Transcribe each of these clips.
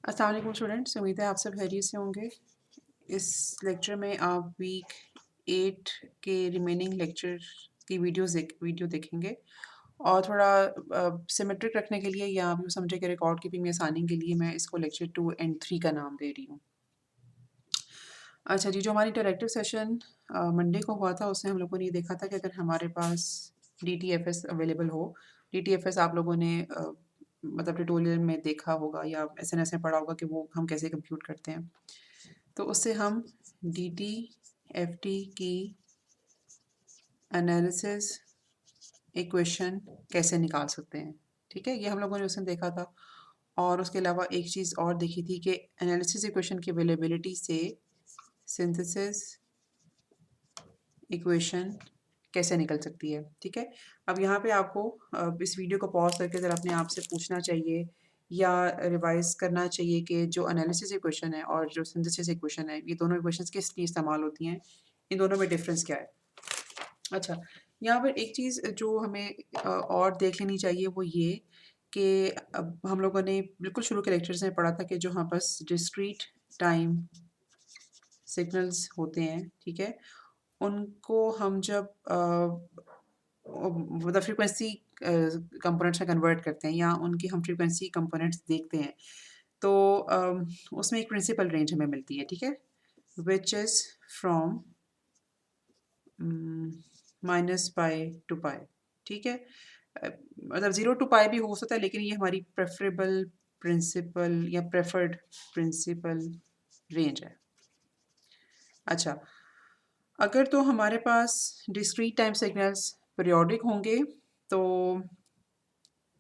अस्सलाम वालेकुम स्टूडेंट्स, उम्मीद है आप सब खैरियत से होंगे। इस लेक्चर में आप वीक 8 के रिमेनिंग लेक्चर की वीडियो देखेंगे और थोड़ा सिमेट्रिक रखने के लिए या आप यूँ समझे कि रिकॉर्ड कीपिंग में आसानी के लिए मैं इसको लेक्चर 2 एंड 3 का नाम दे रही हूँ। अच्छा जी, जो हमारी इंटरैक्टिव सेशन मंडे को हुआ था उसमें हम लोगों ने ये देखा था कि अगर हमारे पास डीटीएफएस अवेलेबल हो, डीटीएफएस आप लोगों ने मतलब ट्यूटोरियल में देखा होगा या एसएनएस में पढ़ा होगा कि वो हम कैसे कंप्यूट करते हैं। तो उससे हम डीटीएफटी की एनालिसिस इक्वेशन कैसे निकाल सकते हैं, ठीक है? ये हम लोगों ने उस दिन देखा था और उसके अलावा एक चीज़ और देखी थी कि एनालिसिस इक्वेशन की अवेलेबिलिटी से सिंथेसिस इक्वेशन कैसे निकल सकती है, ठीक है? अब यहाँ पे आपको इस वीडियो को पॉज़ करके ज़रा अपने आप से पूछना चाहिए या रिवाइज़ करना चाहिए कि जो एनालिसिस इक्वेशन है और जो सिंथेसिस इक्वेशन है, ये दोनों इक्वेशंस किस लिए इस्तेमाल होती हैं? इन दोनों में डिफ़रेंस क्या है? अच्छा, यहाँ पर एक चीज़ जो हमें और देख लेनी चाहिए वो ये कि अब हम लोगों ने बिल्कुल शुरू के लेक्चर्स में पढ़ा था कि जो हमारे पास डिस्क्रीट टाइम सिग्नल्स होते हैं, ठीक है? उनको हम जब मतलब फ्रीक्वेंसी कंपोनेंट्स में कन्वर्ट करते हैं या उनकी हम फ्रीक्वेंसी कंपोनेंट्स देखते हैं, तो उसमें एक प्रिंसिपल रेंज हमें मिलती है, ठीक है? Which is from minus pi to pi, ठीक है? मतलब 0 टू पाई भी हो सकता है लेकिन ये हमारी प्रेफ़रेबल प्रिंसिपल या प्रेफर्ड प्रिंसिपल रेंज है। अच्छा, अगर तो हमारे पास डिस्क्रीट टाइम सिग्नल्स पीरियोडिक होंगे तो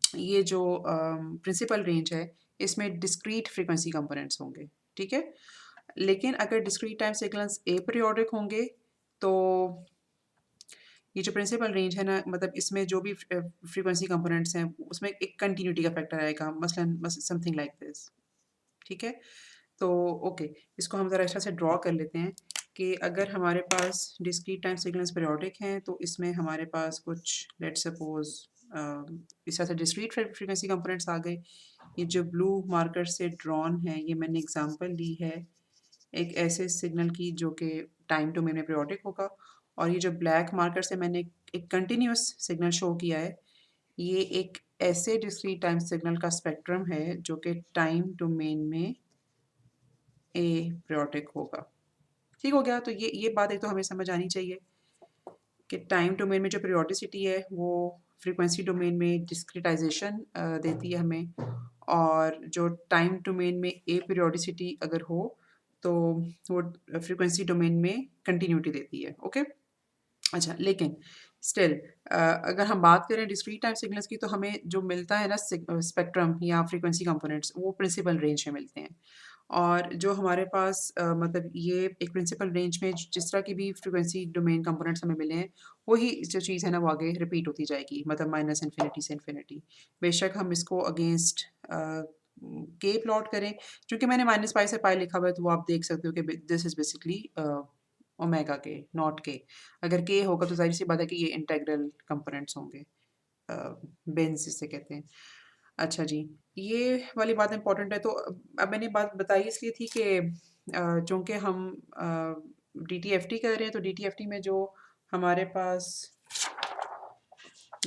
ये जो प्रिंसिपल रेंज है इसमें डिस्क्रीट फ्रीक्वेंसी कंपोनेंट्स होंगे, ठीक है? लेकिन अगर डिस्क्रीट टाइम सिग्नल्स अपीरियोडिक होंगे तो ये जो प्रिंसिपल रेंज है ना मतलब इसमें जो भी फ्रीक्वेंसी कंपोनेंट्स हैं उसमें एक कंटिन्यूटी का फैक्टर आएगा मसलन समथिंग लाइक दिस, ठीक है? तो ओके, इसको हम ज़रा अच्छा से ड्रॉ कर लेते हैं कि अगर हमारे पास डिस्क्रीट टाइम सिग्नल्स पीरियोडिक हैं तो इसमें हमारे पास कुछ लेट्स सपोज़ इस तरह से डिस्क्रीट फ्रीक्वेंसी कंपोनेंट्स आ गए। ये जो ब्लू मार्कर से ड्रॉन है ये मैंने एग्ज़ाम्पल ली है एक ऐसे सिग्नल की जो कि टाइम डोमेन में पीरियोडिक होगा और ये जो ब्लैक मार्कर से मैंने एक कंटिन्यूअस सिग्नल शो किया है, ये एक ऐसे डिस्क्रीट टाइम सिग्नल का स्पेक्ट्रम है जो कि टाइम डोमेन में पीरियोडिक होगा। ठीक हो गया? तो ये बात एक तो हमें समझ आनी चाहिए कि टाइम डोमेन में जो पीरियोडिसिटी है वो फ्रीक्वेंसी डोमेन में डिस्क्रिटाइज़ेशन देती है हमें और जो टाइम डोमेन में अपीरियोडिसिटी अगर हो तो वो फ्रीक्वेंसी डोमेन में कंटिन्यूटी देती है। ओके? अच्छा, लेकिन स्टिल अगर हम बात करें डिस्क्रीट टाइम सिग्नल्स की तो हमें जो मिलता है ना स्पेक्ट्रम या फ्रीक्वेंसी कंपोनेंट्स वो प्रिंसिपल रेंज में मिलते हैं। और जो हमारे पास मतलब ये एक प्रिंसिपल रेंज में जिस तरह की भी फ्रीक्वेंसी डोमेन कंपोनेंट्स हमें मिले हैं, वही जो चीज़ है ना वो आगे रिपीट होती जाएगी मतलब माइनस इन्फिनिटी से इन्फिनिटी। बेशक हम इसको अगेंस्ट के प्लॉट करें, चूँकि मैंने माइनस पाई से पाई लिखा हुआ है तो वो आप देख सकते हो कि दिस इज़ बेसिकली ओमेगा के, नॉट के। अगर के होगा तो ज़ाहिर-सी बात है कि ये इंटेग्रल कंपोनेंट्स होंगे। बेंज़ जिसे कहते हैं। अच्छा जी, ये वाली बात इम्पोर्टेंट है तो अब मैंने बात बताई इसलिए थी कि चूँकि हम डीटीएफटी कर रहे हैं तो डीटीएफटी में जो हमारे पास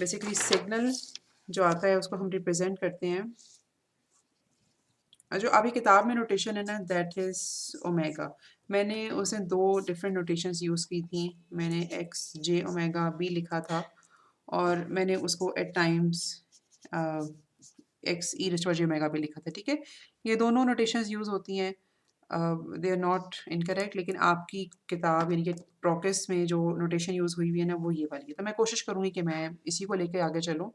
बेसिकली सिग्नल जो आता है उसको हम रिप्रेज़ेंट करते हैं। जो अभी किताब में नोटेशन है ना दैट इज़ ओमेगा। मैंने उसमें 2 डिफरेंट नोटेशंस यूज़ की थी। मैंने एक्स जे ओमेगा बी लिखा था और मैंने उसको eight times uh, x e raised j omega भी लिखा था, ठीक है? ये दोनों नोटेशंस यूज़ होती हैं। दे आर नॉट इनकरेक्ट लेकिन आपकी किताब यानी कि प्रोक्रेस में जो नोटेशन यूज़ हुई हुई है ना वो ये वाली है। तो मैं कोशिश करूँगी कि मैं इसी को लेके आगे चलूँ।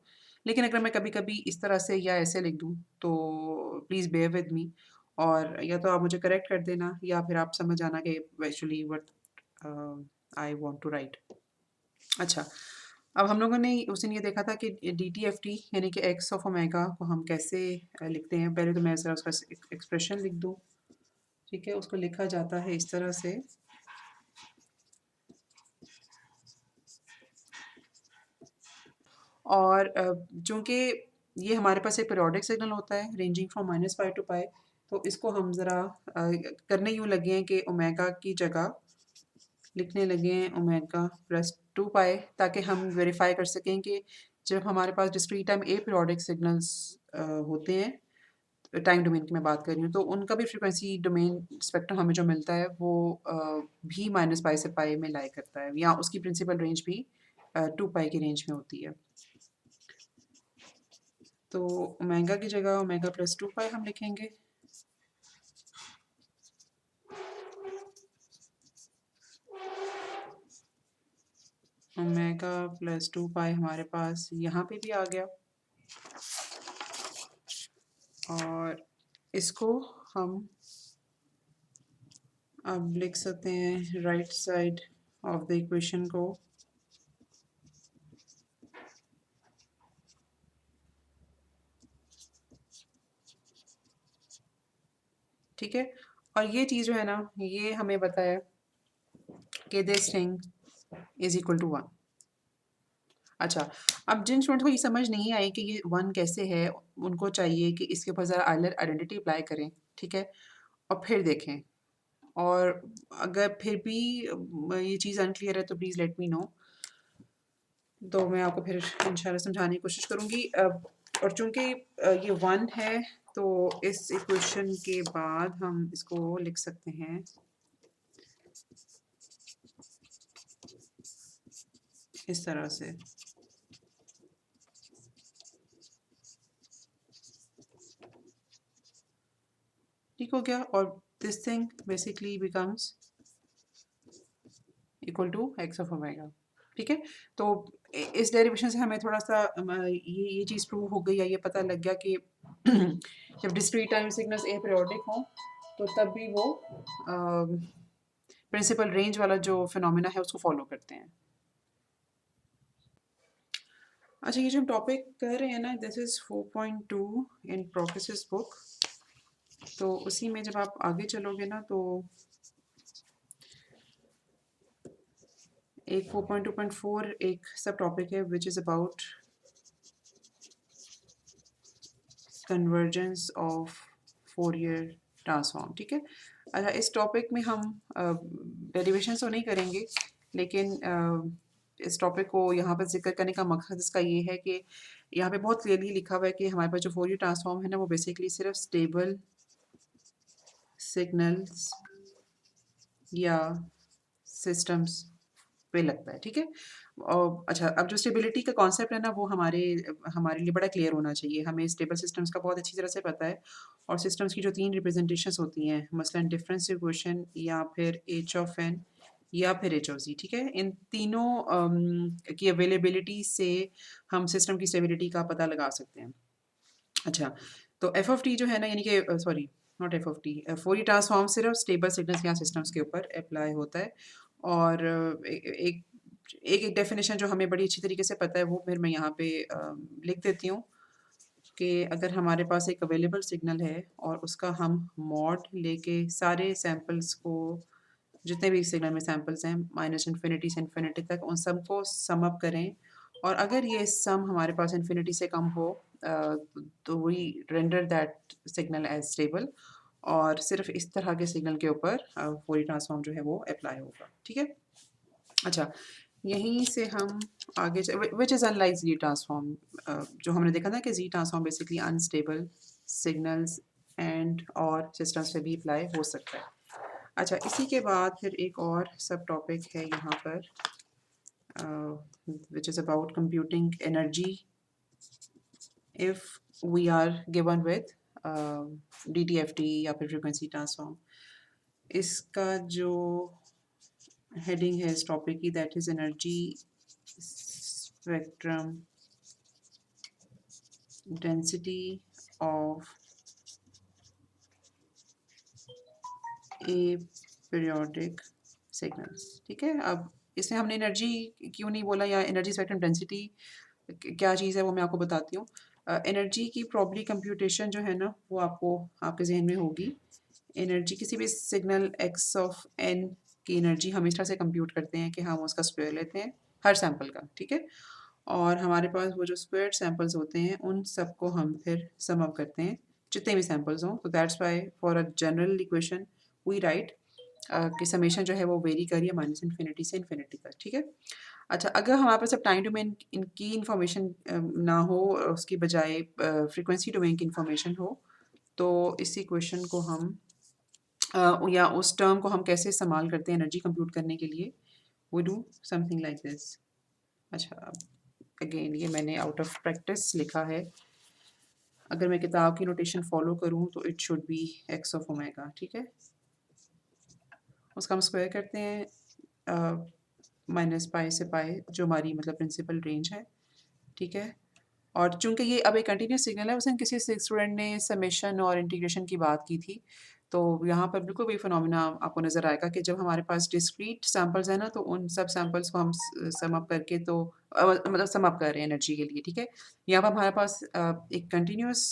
लेकिन अगर मैं कभी-कभी इस तरह से या ऐसे लिख दूँ तो प्लीज़ बेयर विद मी और या तो आप मुझे करेक्ट कर देना या फिर आप समझ जाना कि actually what I want to write. अच्छा, अब हम लोगों ने उस दिन ये देखा था कि डीटीएफटी यानी कि एक्स ऑफ ओमेगा को हम कैसे लिखते हैं। पहले तो मैं ज़रा उसका एक्सप्रेशन लिख दूँ, ठीक है? उसको लिखा जाता है इस तरह से और चूँकि ये हमारे पास एक पीरियोडिक सिग्नल होता है ranging from minus pi to pi तो इसको हम ज़रा करने यूँ लगे हैं कि ओमेगा की जगह लिखने लगे हैं ओमेगा प्लस 2 पाई, ताकि हम वेरीफाई कर सकें कि जब हमारे पास discrete time aperiodic signals होते हैं, टाइम डोमेन की मैं बात कर रही हूँ, तो उनका भी फ्रीक्वेंसी डोमेन स्पेक्ट्रम हमें जो मिलता है वो भी -पाई से पाई में लाई करता है, या उसकी प्रिंसिपल रेंज भी 2 पाई की रेंज में होती है। तो ओमेगा की जगह ओमेगा प्लस 2 पाई हम लिखेंगे। ओमेगा प्लस 2 पाई हमारे पास यहाँ पे भी आ गया, और इसको हम अब लिख सकते हैं right side of the equation को ठीक है। और ये चीज़ जो है ना, ये हमें बताया कि this thing is equal to 1। अच्छा, अब जिन स्टूडेंट को ये समझ नहीं आई कि ये 1 कैसे है, उनको चाहिए कि इसके ऊपर ज़रा आइलर आइडेंटिटी अप्लाई करें, ठीक है, और फिर देखें। और अगर फिर भी ये चीज़ अनक्लियर है तो प्लीज़ लेट मी नो, तो मैं आपको फिर इंशाल्लाह समझाने की कोशिश करूँगी। और चूँकि ये 1 है, तो इस इक्वेशन के बाद हम इसको लिख सकते हैं इस तरह से। ठीक हो गया, और this thing basically becomes equal to x of omega. ठीक है, तो इस डेरिवेशन से हमें थोड़ा सा ये चीज़ प्रूव हो गई, या ये पता लग गया कि जब डिस्क्रीट टाइम सिग्नल्स ए पीरियोडिक हों तो तब भी वो प्रिंसिपल रेंज वाला जो फिनोमेना है उसको फॉलो करते हैं। अच्छा, ये जो हम टॉपिक कर रहे हैं ना, this is 4.2 in professors book. तो उसी में जब आप आगे चलोगे ना, तो एक 4.2.4 एक सब टॉपिक है which is about convergence of Fourier transform. ठीक है, अच्छा, इस टॉपिक में हम डेरिवेशन तो नहीं करेंगे, लेकिन इस टॉपिक को यहाँ पर जिक्र करने का मकसद इसका ये है कि यहाँ पे बहुत क्लियरली लिखा हुआ है कि हमारे पास जो फोरियर ट्रांसफॉर्म है ना, वो बेसिकली सिर्फ स्टेबल सिग्नल्स या सिस्टम्स पे लगता है। ठीक है, और अच्छा, अब जो स्टेबिलिटी का कॉन्सेप्ट है ना, वो हमारे लिए बड़ा क्लियर होना चाहिए। हमें स्टेबल सिस्टम्स का बहुत अच्छी तरह से पता है, और सिस्टम्स की जो 3 रिप्रेजेंटेशंस होती हैं, मसलन डिफरेंस इक्वेशन, या फिर एच ऑफ एन, या फिर एच ऑफ जी। ठीक है, इन तीनों की अवेलेबिलिटी से हम सिस्टम की स्टेबिलिटी का पता लगा सकते हैं। अच्छा, तो एफ ऑफ टी जो है ना, यानी कि sorry, not F of T, Fourier transform सिर्फ स्टेबल सिग्नल्स या सिस्टम्स के ऊपर अप्लाई होता है। और एक एक डेफिनेशन जो हमें बड़ी अच्छी तरीके से पता है, वो फिर मैं यहाँ पे लिख देती हूँ कि अगर हमारे पास एक अवेलेबल सिग्नल है और उसका हम मॉड लेके सारे सैम्पल्स को, जितने भी सिग्नल में सैम्पल्स हैं माइनस इन्फिनिटी से इन्फिनिटी तक, उन सब को सम अप करें, और अगर ये सम हमारे पास इन्फिनिटी से कम हो, तो we render that signal as stable, और सिर्फ इस तरह के सिग्नल के ऊपर फोरियर ट्रांसफॉर्म जो है वो अप्लाई होगा। ठीक है, अच्छा, यहीं से हम आगे which is unlike Z transform, जो हमने देखा था कि Z transform basically unstable signals and और सिस्टम्स पे भी अप्लाई हो सकता है। अच्छा, इसी के बाद फिर एक और सब टॉपिक है यहाँ पर, which is about computing energy if we are given with DTFT या फिर फ्रीक्वेंसी ट्रांसफॉर्म। इसका जो हेडिंग है इस टॉपिक की, that is energy spectrum density of A periodic signals. ठीक है, अब इसमें हमने एनर्जी क्यों नहीं बोला, या एनर्जी स्पेक्ट्रम डेंसिटी क्या चीज़ है, वो मैं आपको बताती हूँ। एनर्जी की प्रॉपर्ली कंप्यूटेशन जो है ना, वो आपको आपके जहन में होगी। एनर्जी, किसी भी सिग्नल एक्स ऑफ एन की एनर्जी हम इस तरह से कंप्यूट करते हैं कि हम उसका स्क्वायर लेते हैं हर सैंपल का। ठीक है, और हमारे पास वो जो स्क्वायर्ड सैंपल्स होते हैं, उन सबको हम फिर सम अप करते हैं जितने भी सैम्पल्स हों। तो that's why for a general equation we write कि समेशन जो है वो वेरी कर रही है माइनस इन्फिनिटी से इन्फिनिटी तक, ठीक है। अच्छा, अगर हमारे पास अब टाइम डोमेन की इन्फॉर्मेशन ना हो और उसकी बजाय फ्रीक्वेंसी डोमेन की इन्फॉर्मेशन हो, तो इस इक्वेशन को हम या उस टर्म को हम कैसे इस्तेमाल करते हैं एनर्जी कंप्यूट करने के लिए, we do something like this. अच्छा, अगेन ये मैंने आउट ऑफ प्रैक्टिस लिखा है। अगर मैं किताब की नोटेशन फॉलो करूँ तो it should be x of omega, ठीक है। उसका हम स्क्वायर करते हैं माइनस पाई से पाई, जो हमारी मतलब प्रिंसिपल रेंज है, ठीक है। और चूंकि ये अब एक कंटिन्यूस सिग्नल है, उसमें किसी स्टूडेंट ने समेशन और इंटीग्रेशन की बात की थी, तो यहाँ पर बिल्कुल वही फिनोमिना आपको नज़र आएगा कि जब हमारे पास डिस्क्रीट सैम्पल्स हैं ना, तो उन सब सैम्पल्स को हम सम अप करके तो मतलब सम अप कर रहे हैं एनर्जी के लिए, ठीक है। यहाँ पर हमारे पास एक कंटिन्यूस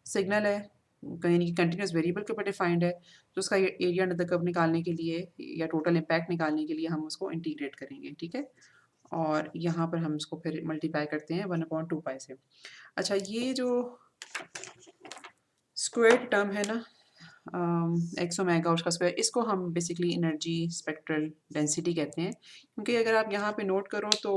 सिग्नल है, यानी कि कंटिन्यूस वेरिएबल के ऊपर डिफाइंड है, तो उसका एरिया अंडर द कर्व निकालने के लिए या टोटल इम्पैक्ट निकालने के लिए हम उसको इंटीग्रेट करेंगे, ठीक है। और यहाँ पर हम इसको फिर मल्टीप्लाई करते हैं 1/2 पाई से। अच्छा, ये जो स्क्वायर टर्म है ना, एक्स ओमेगा उसका स्क्वायर, इसको हम बेसिकली एनर्जी स्पेक्ट्रल डेंसिटी कहते हैं। क्योंकि अगर आप यहाँ पे नोट करो तो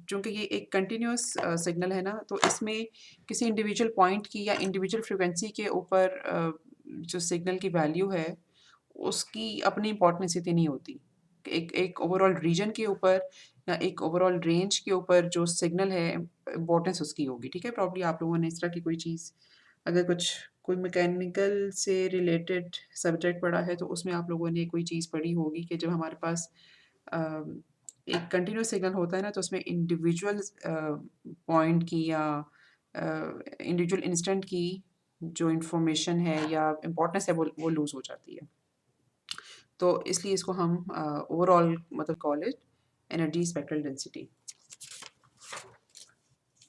चूँकि ये एक कंटिन्यूस सिग्नल है ना, तो इसमें किसी इंडिविजुअल पॉइंट की या इंडिविजुअल फ्रिक्वेंसी के ऊपर जो सिग्नल की वैल्यू है, उसकी अपनी इम्पोर्टेंस इतनी नहीं होती। एक एक ओवरऑल रीजन के ऊपर या एक ओवरऑल रेंज के ऊपर जो सिग्नल है, इम्पोर्टेंस उसकी होगी, ठीक है। प्रॉब्ली आप लोगों ने इस तरह की कोई चीज़, अगर कुछ कोई मैकेनिकल से रिलेटेड सब्जेक्ट पढ़ा है, तो उसमें आप लोगों ने कोई चीज़ पढ़ी होगी कि जब हमारे पास एक कंटिन्यूस सिग्नल होता है ना, तो उसमें इंडिविजुअल पॉइंट की या इंडिविजुअल इंस्टेंट की जो इंफॉर्मेशन है या इम्पोर्टेंस है, वो लूज़ हो जाती है। तो इसलिए इसको हम ओवरऑल मतलब call it energy spectral density.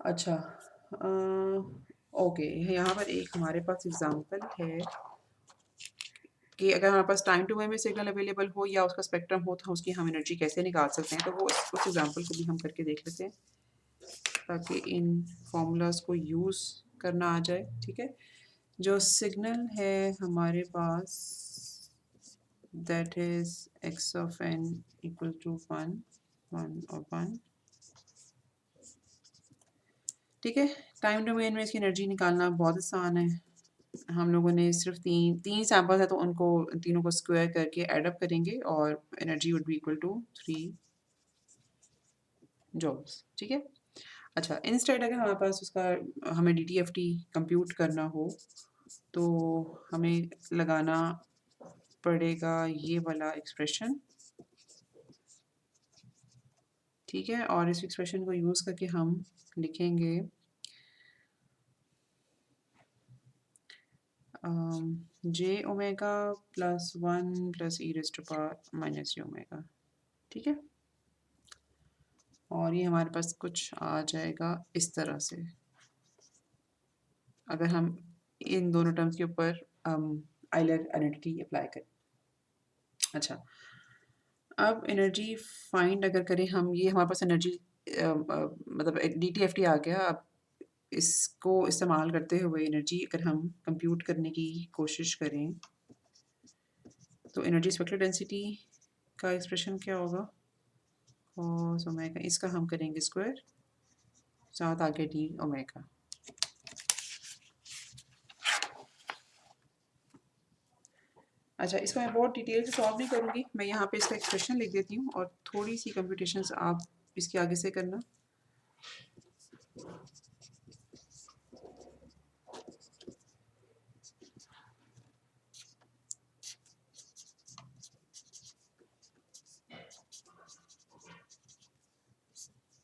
अच्छा, ओके, यहाँ पर एक हमारे पास एग्जांपल है कि अगर हमारे पास टाइम डोमेन में सिग्नल अवेलेबल हो या उसका स्पेक्ट्रम हो, तो उसकी हम एनर्जी कैसे निकाल सकते हैं। तो वो उस एग्जांपल को भी हम करके देख लेते हैं, ताकि इन फॉर्मूलाज को यूज़ करना आ जाए, ठीक है। जो सिग्नल है हमारे पास, that is X of N equal to 1 और 1, ठीक है। टाइम डोमेन में इसकी एनर्जी निकालना बहुत आसान है। हम लोगों ने सिर्फ तीन सैम्पल्स है, तो उनको तीनों को स्क्वायर करके ऐड अप करेंगे और energy would be equal to 3 joules, ठीक है। अच्छा, इंस्टेड अगर हमारे पास उसका हमें DTFT कंप्यूट करना हो, तो हमें लगाना पड़ेगा ये वाला एक्सप्रेशन, ठीक है। और इस एक्सप्रेशन को यूज़ करके हम लिखेंगे J omega plus 1 plus E raise to power minus J omega, ठीक है। और ये हमारे पास कुछ आ जाएगा इस तरह से, अगर हम इन दोनों टर्म्स के ऊपर आइलर आइडेंटिटी अप्लाई करें। अच्छा, अब एनर्जी फाइंड अगर करें हम, ये हमारे पास एनर्जी मतलब DTFT आ गया। अब इसको इस्तेमाल करते हुए एनर्जी अगर हम कंप्यूट करने की कोशिश करें, तो एनर्जी स्पेक्ट्रल डेंसिटी का एक्सप्रेशन क्या होगा, कॉस ओमेगा, इसका हम करेंगे स्क्वायर, साथ आगे डी ओमेगा। अच्छा, इसको मैं बहुत डिटेल से सॉल्व नहीं करूँगी, मैं यहाँ पे इसका एक्सप्रेशन लिख देती हूँ और थोड़ी सी कंप्यूटेशंस आप इसके आगे से करना।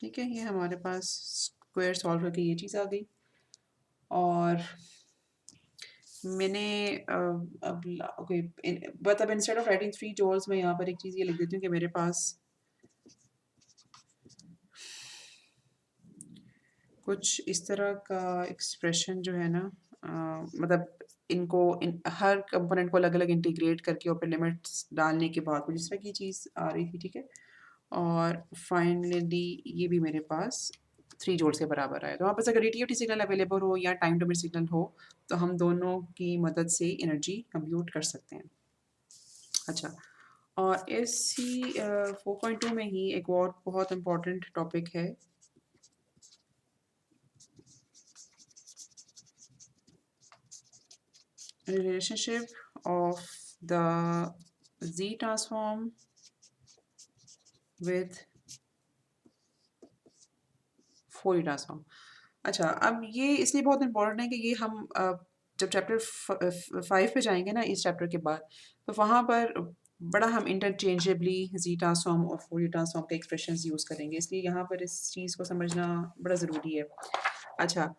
ठीक है, ये हमारे पास स्क्वायर सॉल्व करके ये चीज़ आ गई। और मैंने अब ओके, मतलब इंस्टेड ऑफ राइटिंग 3 जॉल्स, मैं यहाँ पर एक चीज़ ये लिख देती हूँ कि मेरे पास कुछ इस तरह का एक्सप्रेशन जो है ना, मतलब इनको हर कंपोनेंट को अलग अलग इंटीग्रेट करके और फिर लिमिट्स डालने के बाद कुछ इस तरह की चीज़ आ रही थी, ठीक है। और फाइनली ये भी मेरे पास 3 जूल्स के बराबर आए। तो वहाँ पर अगर DTFT सिग्नल अवेलेबल हो या टाइम डोमेन सिग्नल हो तो हम दोनों की मदद से एनर्जी कंप्यूट कर सकते हैं। अच्छा, और इसी 4.2 में ही एक और बहुत इम्पोर्टेंट टॉपिक है, relationship of the Z transform with Fourier transform. अच्छा, अब ये इसलिए बहुत इम्पोर्टेंट है कि ये हम जब चैप्टर 5 पे जाएंगे ना इस चैप्टर के बाद, तो वहाँ पर बड़ा हम इंटरचेंजेबली जी ट्रांसफॉर्म और फोरियर ट्रांसफॉर्म के एक्सप्रेशंस यूज़ करेंगे, इसलिए यहाँ पर इस चीज़ को समझना बड़ा ज़रूरी है। अच्छा,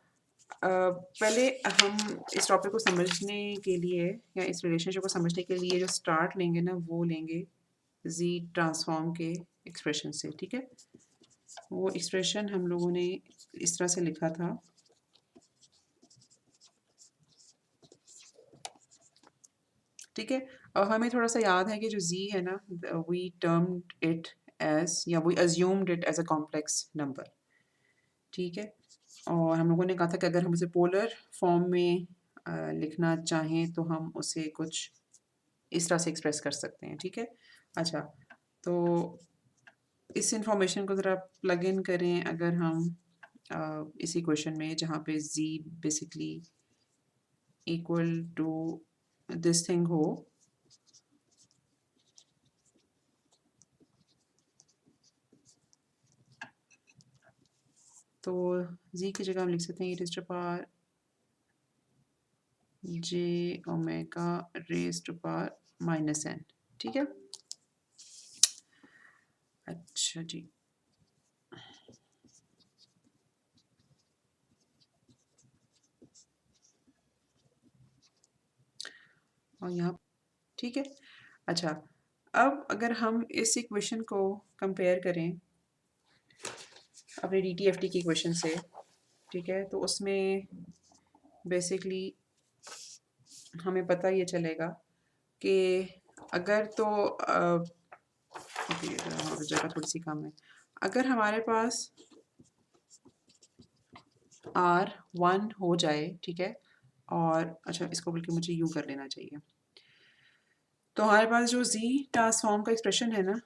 पहले हम इस टॉपिक को समझने के लिए या इस रिलेशनशिप को समझने के लिए जो स्टार्ट लेंगे ना वो लेंगे जी ट्रांसफॉर्म के एक्सप्रेशन से, ठीक है। वो एक्सप्रेशन हम लोगों ने इस तरह से लिखा था, ठीक है। और हमें थोड़ा सा याद है कि जो z है ना, वी टर्म्ड इट एज या we assumed it as a complex number, ठीक है। और हम लोगों ने कहा था कि अगर हम उसे पोलर फॉर्म में लिखना चाहें तो हम उसे कुछ इस तरह से एक्सप्रेस कर सकते हैं, ठीक है। अच्छा, तो इस इंफॉर्मेशन को ज़रा प्लग इन करें अगर हम इसी क्वेश्चन में, जहाँ पे z basically equal to this thing हो, तो z की जगह हम लिख सकते हैं e to power j omega raise to power minus n, ठीक है। अच्छा जी, और यहाँ, ठीक है। अच्छा, अब अगर हम इस इक्वेशन को कंपेयर करें अपने DTFT की इक्वेशन से, ठीक है, तो उसमें बेसिकली हमें पता ये चलेगा कि अगर तो जगह थोड़ी सी कम है, अगर हमारे पास R1 हो जाए, ठीक है, और अच्छा इसको बल्कि मुझे यूँ कर लेना चाहिए, तो हमारे पास जो Z ट्रांसफॉर्म का एक्सप्रेशन है ना,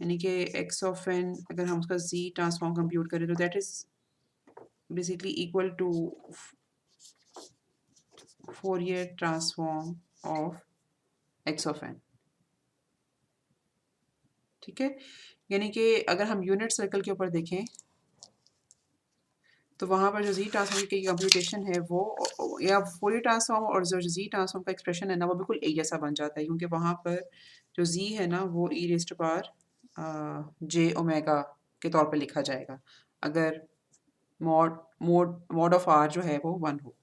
यानी कि x ऑफ n, अगर हम उसका Z ट्रांसफॉर्म कंप्यूट करें तो that is basically equal to Fourier transform of x of n, ठीक है। यानी कि अगर हम यूनिट सर्कल के ऊपर देखें तो वहाँ पर जो Z ट्रांसफॉर्म की कंप्यूटेशन है वो, या फोरियर ट्रांसफॉर्म और जो Z ट्रांसफॉर्म का एक्सप्रेशन है ना, वो बिल्कुल एक जैसा बन जाता है, क्योंकि वहाँ पर जो Z है ना वो e raise to power j omega के तौर पे लिखा जाएगा अगर mod mod mod of r जो है वो 1 हो।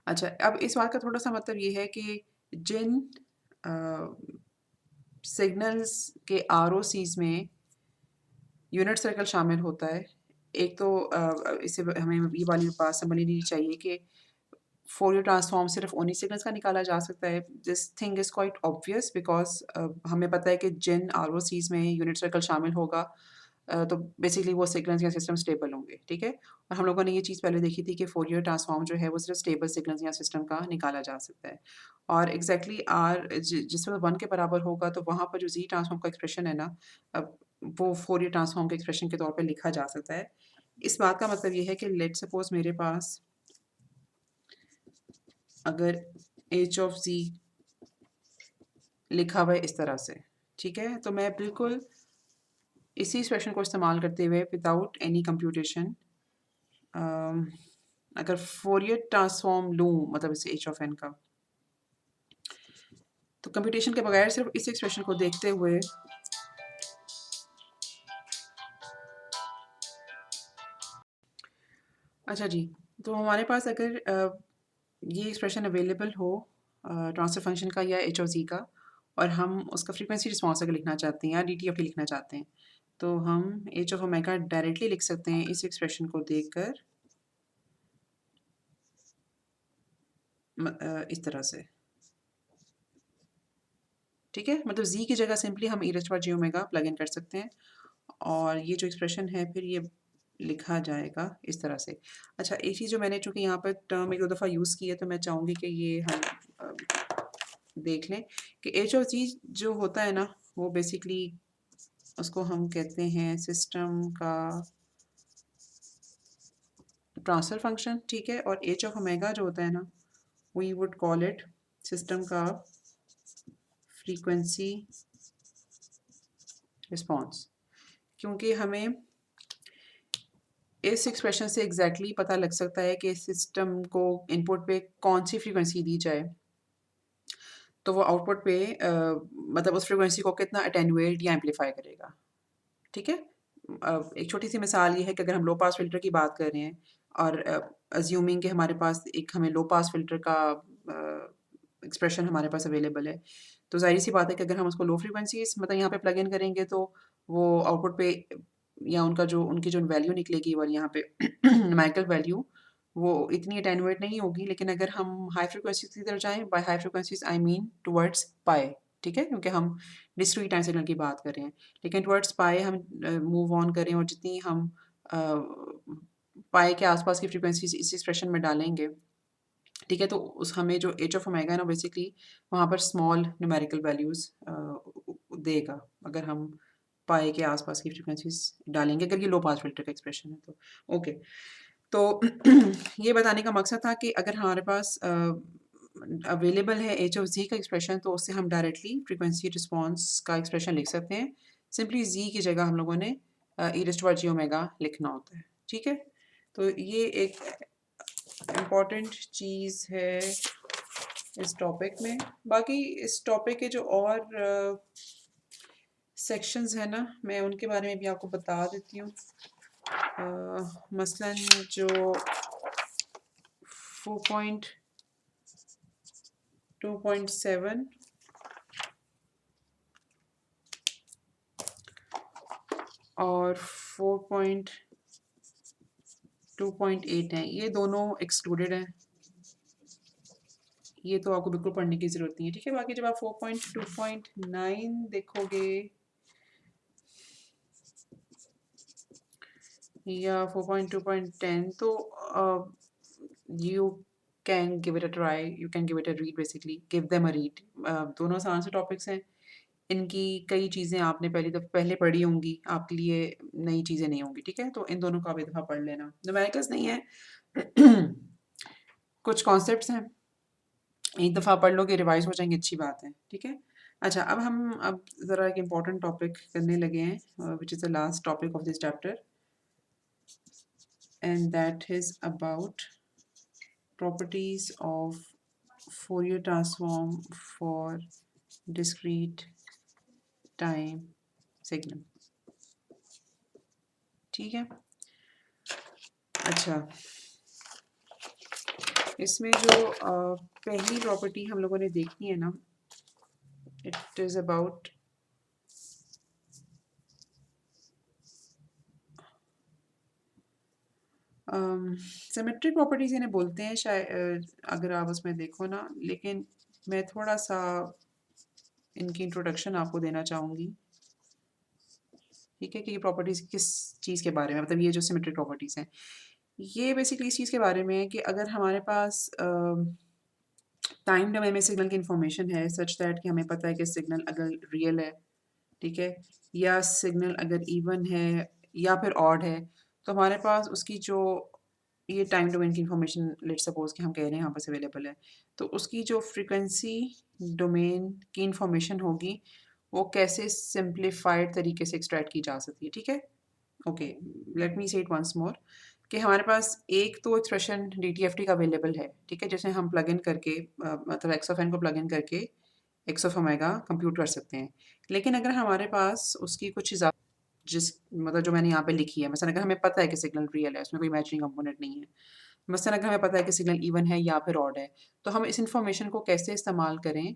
अच्छा, अब इस बात का थोड़ा सा मतलब ये है कि जिन सिग्नल्स के ROCs में यूनिट सर्कल शामिल होता है, एक तो इससे हमें ये वाली बात समझ लेनी चाहिए कि फोरियर ट्रांसफॉर्म सिर्फ उन्हीं सिग्नल्स का निकाला जा सकता है। This thing is quite obvious because हमें पता है कि जिन ROCs में यूनिट सर्कल शामिल होगा तो बेसिकली वो सिग्नल्स या सिस्टम स्टेबल होंगे, ठीक है। और हम लोगों ने ये चीज़ पहले देखी थी कि फोरियर ट्रांसफॉर्म जो है वो सिर्फ स्टेबल सिग्नल्स या सिस्टम का निकाला जा सकता है। और एग्जैक्टली जिस वक्त 1 के बराबर होगा तो वहाँ पर जो Z ट्रांसफॉर्म का एक्सप्रेशन है ना, वो फोरियर ट्रांसफॉर्म के एक्सप्रेशन के तौर पर लिखा जा सकता है। इस बात का मतलब ये है कि लेट सपोज मेरे पास अगर h ऑफ z लिखा हुआ है इस तरह से, ठीक है, तो मैं बिल्कुल इसी एक्सप्रेशन को इस्तेमाल करते हुए विदाउट एनी कंप्यूटेशन अगर फोरियर ट्रांसफॉर्म लूँ, मतलब इसे h ऑफ n का, तो कंप्यूटेशन के बगैर सिर्फ इस एक्सप्रेशन को देखते हुए अच्छा जी, तो हमारे पास अगर ये एक्सप्रेशन अवेलेबल हो ट्रांसफर फंक्शन का या h ऑफ z का, और हम उसका फ्रीक्वेंसी रिस्पॉन्स अगर लिखना चाहते हैं या DTFT लिखना चाहते हैं, तो हम h ऑफ ओमेगा डायरेक्टली लिख सकते हैं इस एक्सप्रेशन को देखकर इस तरह से, ठीक है। मतलब z की जगह सिंपली हम e raise to power j omega plug in कर सकते हैं, और ये जो एक्सप्रेशन है फिर ये लिखा जाएगा इस तरह से। अच्छा, एक चीज़ जो मैंने चूँकि यहाँ पर टर्म एक दो दफ़ा यूज़ की है तो मैं चाहूँगी कि ये हम देख लें कि एच ऑफ जी जो होता है ना वो बेसिकली उसको हम कहते हैं सिस्टम का ट्रांसफर फंक्शन, ठीक है। और एच ऑफ ओमेगा जो होता है ना we would call it system का फ्रीक्वेंसी रिस्पॉन्स, क्योंकि हमें इस एक्सप्रेशन से एग्जैक्टली पता लग सकता है कि सिस्टम को इनपुट पे कौन सी फ्रीक्वेंसी दी जाए तो वो आउटपुट पे मतलब उस फ्रीक्वेंसी को कितना अटेनुएट या एम्पलीफाई करेगा, ठीक है। एक छोटी सी मिसाल ये है कि अगर हम लो पास फिल्टर की बात कर रहे हैं और अज्यूमिंग कि हमारे पास एक हमें लो पास फिल्टर का एक्सप्रेशन हमारे पास अवेलेबल है, तो ज़ाहिर सी बात है कि अगर हम उसको लो फ्रीक्वेंसीज मतलब यहाँ पे प्लग इन करेंगे तो वो आउटपुट पे या उनकी जो वैल्यू निकलेगी वाली यहाँ पे न्यूमेरिकल वैल्यू वो इतनी अटेनुएट नहीं होगी। लेकिन अगर हम हाई फ्रीक्वेंसीज की तरफ जाएं, by high frequencies I mean towards pi, ठीक है, क्योंकि हम डिस्क्रीट टाइम सिग्नल की बात कर रहे हैं। लेकिन टुवर्ड्स पाई हम मूव ऑन करें और जितनी हम पाई के आसपास की फ्रीक्वेंसीज इस एक्सप्रेशन में डालेंगे, ठीक है, तो उस हमें जो एच ऑफ ओमेगा है ना बेसिकली वहाँ पर स्मॉल न्यूमेरिकल वैल्यूज़ देगा अगर हम पाई के आसपास की फ्रीक्वेंसीज डालेंगे, अगर ये लो पास फिल्टर का एक्सप्रेशन है तो ओके। तो ये बताने का मकसद था कि अगर हमारे पास अवेलेबल है एच ऑफ जी का एक्सप्रेशन तो उससे हम डायरेक्टली फ्रीक्वेंसी रिस्पॉन्स का एक्सप्रेशन लिख सकते हैं। सिंपली जी की जगह हम लोगों ने ई रेज़्ड टू जी ओमेगा लिखना होता है, ठीक है। तो ये एक इम्पॉर्टेंट चीज़ है इस टॉपिक में। बाकी इस टॉपिक के जो और सेक्शंस हैं ना मैं उनके बारे में भी आपको बता देती हूँ। मसलन जो 4.2.7 और 4.2.8 हैं, ये दोनों एक्सक्लूडेड हैं, ये तो आपको बिल्कुल पढ़ने की ज़रूरत नहीं है, ठीक है। बाकी जब आप 4.2.9 देखोगे या 4.2.10 तो you can give it a try, you can give it a read, basically give them a read. दोनों आसान से टॉपिक्स हैं, इनकी कई चीज़ें आपने पहले पढ़ी होंगी, आपके लिए नई चीज़ें नहीं होंगी, ठीक है। तो इन दोनों को आप एक दफ़ा पढ़ लेना, न्यूमेरिकल्स नहीं है कुछ कॉन्सेप्ट्स हैं, एक दफ़ा पढ़ लोगे रिवाइज हो जाएंगे, अच्छी बात है, ठीक है। अच्छा, अब ज़रा एक इम्पॉर्टेंट टॉपिक करने लगे हैं which is the last topic of this chapter and that is about properties of Fourier transform for discrete time signal, ठीक है। अच्छा, इसमें जो पहली प्रॉपर्टी हम लोगों ने देखी है ना, it is about symmetric properties इन्हें बोलते हैं शायद, अगर आप उसमें देखो ना, लेकिन मैं थोड़ा सा इनकी इंट्रोडक्शन आपको देना चाहूँगी, ठीक है, कि ये प्रॉपर्टीज़ किस चीज़ के बारे में, मतलब ये जो सिमेट्रिक प्रॉपर्टीज़ हैं ये बेसिकली इस चीज़ के बारे में है कि अगर हमारे पास टाइम डोमेन में सिग्नल की इंफॉर्मेशन है सच दैट कि हमें पता है कि सिग्नल अगर रियल है, ठीक है, या सिग्नल अगर इवन है या फिर ऑड है, तो हमारे पास उसकी जो ये टाइम डोमेन की इंफॉर्मेशन लेट्स सपोज कि हम कह रहे हैं यहाँ पर अवेलेबल है, तो उसकी जो फ्रीक्वेंसी डोमेन की इंफॉर्मेशन होगी वो कैसे सिंप्लीफाइड तरीके से एक्सट्रैक्ट की जा सकती है, ठीक है। ओके, लेट मी से इट वंस मोर कि हमारे पास एक तो एक्सप्रेशन DTFT का अवेलेबल है, ठीक है, जिसमें हम प्लग इन करके मतलब एक्स ऑफ एन को प्लग इन करके एक्स ऑफ ओमेगा कंप्यूट कर सकते हैं। लेकिन अगर हमारे पास उसकी कुछ जिस मतलब जो मैंने यहाँ पे लिखी है, मसलन अगर हमें पता है कि सिग्नल रियल है, उसमें कोई मैचिंग कंपोनेंट नहीं है, मसलन अगर हमें पता है कि सिग्नल इवन है या फिर ऑड है, तो हम इस इंफॉर्मेशन को कैसे इस्तेमाल करें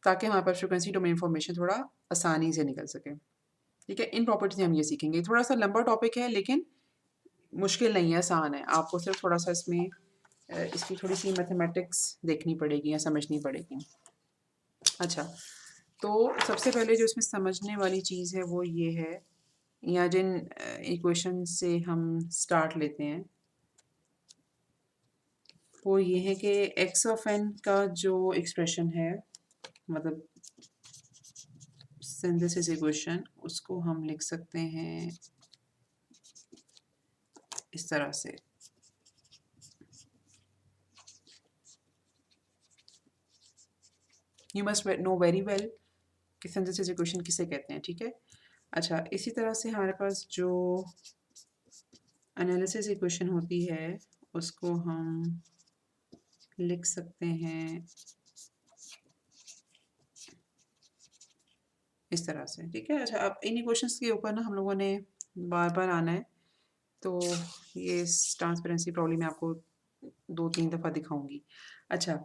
ताकि हमारे पास फ्रिक्वेंसी डोमेन इंफॉर्मेशन थोड़ा आसानी से निकल सके, ठीक है। इन प्रॉपर्टीज हम ये सीखेंगे, थोड़ा सा लंबा टॉपिक है लेकिन मुश्किल नहीं है, आसान है। आपको सिर्फ थोड़ा सा इसमें इसकी थोड़ी सी मैथमेटिक्स देखनी पड़ेगी या समझनी पड़ेगी। अच्छा, तो सबसे पहले जो इसमें समझने वाली चीज़ है वो ये है या जिन इक्वेशन से हम स्टार्ट लेते हैं वो ये है कि एक्स ऑफ एन का जो एक्सप्रेशन है मतलब सिंथेसिस इक्वेशन उसको हम लिख सकते हैं इस तरह से। You must know very well कि सिंथेसिस इक्वेशन किसे कहते हैं, ठीक है। अच्छा, इसी तरह से हमारे पास जो एनालिसिस इक्वेशन होती है उसको हम लिख सकते हैं इस तरह से, ठीक है। अच्छा, अब इन इक्वेशंस के ऊपर ना हम लोगों ने बार बार आना है, तो ये ट्रांसपेरेंसी प्रॉब्लम मैं आपको 2-3 दफ़ा दिखाऊंगी। अच्छा,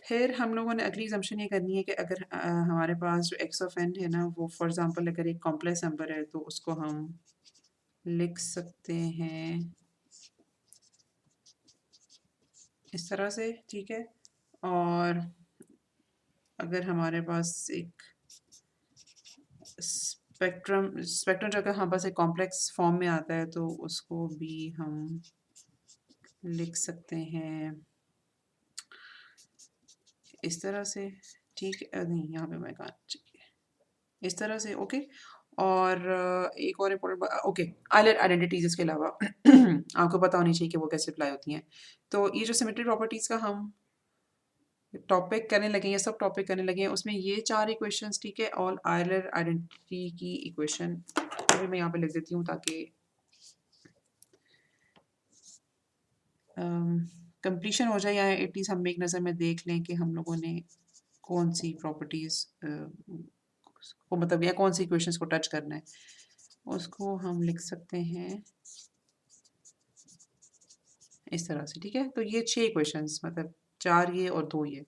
फिर हम लोगों ने अगली assumption ये करनी है कि अगर हमारे पास जो एक्स ऑफ एन है ना वो फॉर एग्जांपल अगर एक कॉम्प्लेक्स नंबर है तो उसको हम लिख सकते हैं इस तरह से, ठीक है। और अगर हमारे पास एक स्पेक्ट्रम स्पेक्ट्रम जो अगर हमारे पास एक कॉम्प्लेक्स फॉर्म में आता है तो उसको भी हम लिख सकते हैं इस तरह से, ठीक है। नहीं, यहाँ पे मैं कहाँ चाहिए इस तरह से, ओके। और एक और इम्पोर्टेंट ओके, आइलर आइडेंटिटीज इसके अलावा आपको पता होनी चाहिए कि वो कैसे अप्लाई होती हैं। तो ये जो सिमेट्री प्रॉपर्टीज़ का हम टॉपिक करने लगे हैं, सब टॉपिक करने लगे हैं, उसमें ये 4 इक्वेशंस, ठीक है। ऑल आइलर आइडेंटिटी की इक्वेशन अभी मैं यहाँ पे लिख देती हूँ ताकि कंप्लीशन हो जाए, या एटलीस्ट हम एक नज़र में देख लें कि हम लोगों ने कौन सी प्रॉपर्टीज़ को मतलब या कौन सी इक्वेशंस को टच करना है। उसको हम लिख सकते हैं इस तरह से, ठीक है। तो ये 6 इक्वेशंस मतलब 4 ये और 2 ये,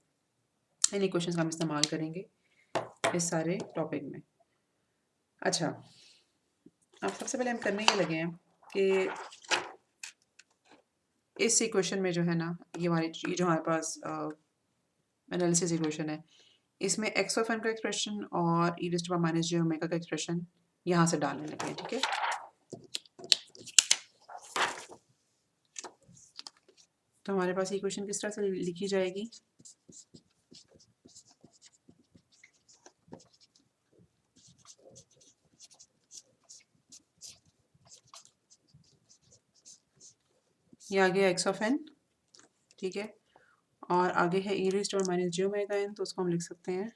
इन इक्वेशंस का हम इस्तेमाल करेंगे इस सारे टॉपिक में। अच्छा, अब सबसे पहले हम करने ये लगे हैं कि इस इक्वेशन में जो है ना ये जो हमारे पास एनालिसिस इक्वेशन है, इसमें एक्स ऑफ एन का एक्सप्रेशन और e raise to power minus J omega का एक्सप्रेशन यहाँ से डालने लगे हैं, ठीक है। तो हमारे पास इक्वेशन किस तरह से लिखी जाएगी, ये आ गया एक्स ऑफ एन, ठीक है। और आगे है e raise to power minus J omega n, तो उसको हम लिख सकते हैं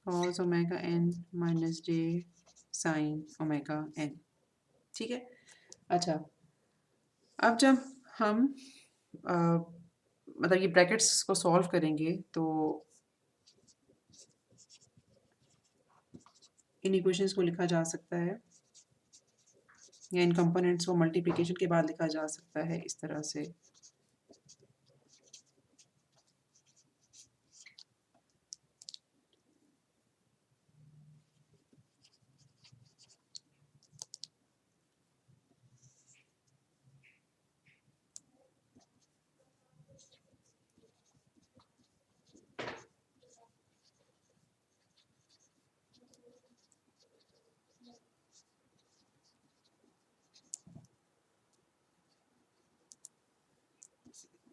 cos omega n minus j sine omega n, ठीक है। अच्छा, अब जब हम मतलब ये ब्रैकेट्स को सॉल्व करेंगे तो इन इक्वेशंस को लिखा जा सकता है या इन कंपोनेंट्स को मल्टीप्लिकेशन के बाद लिखा जा सकता है इस तरह से।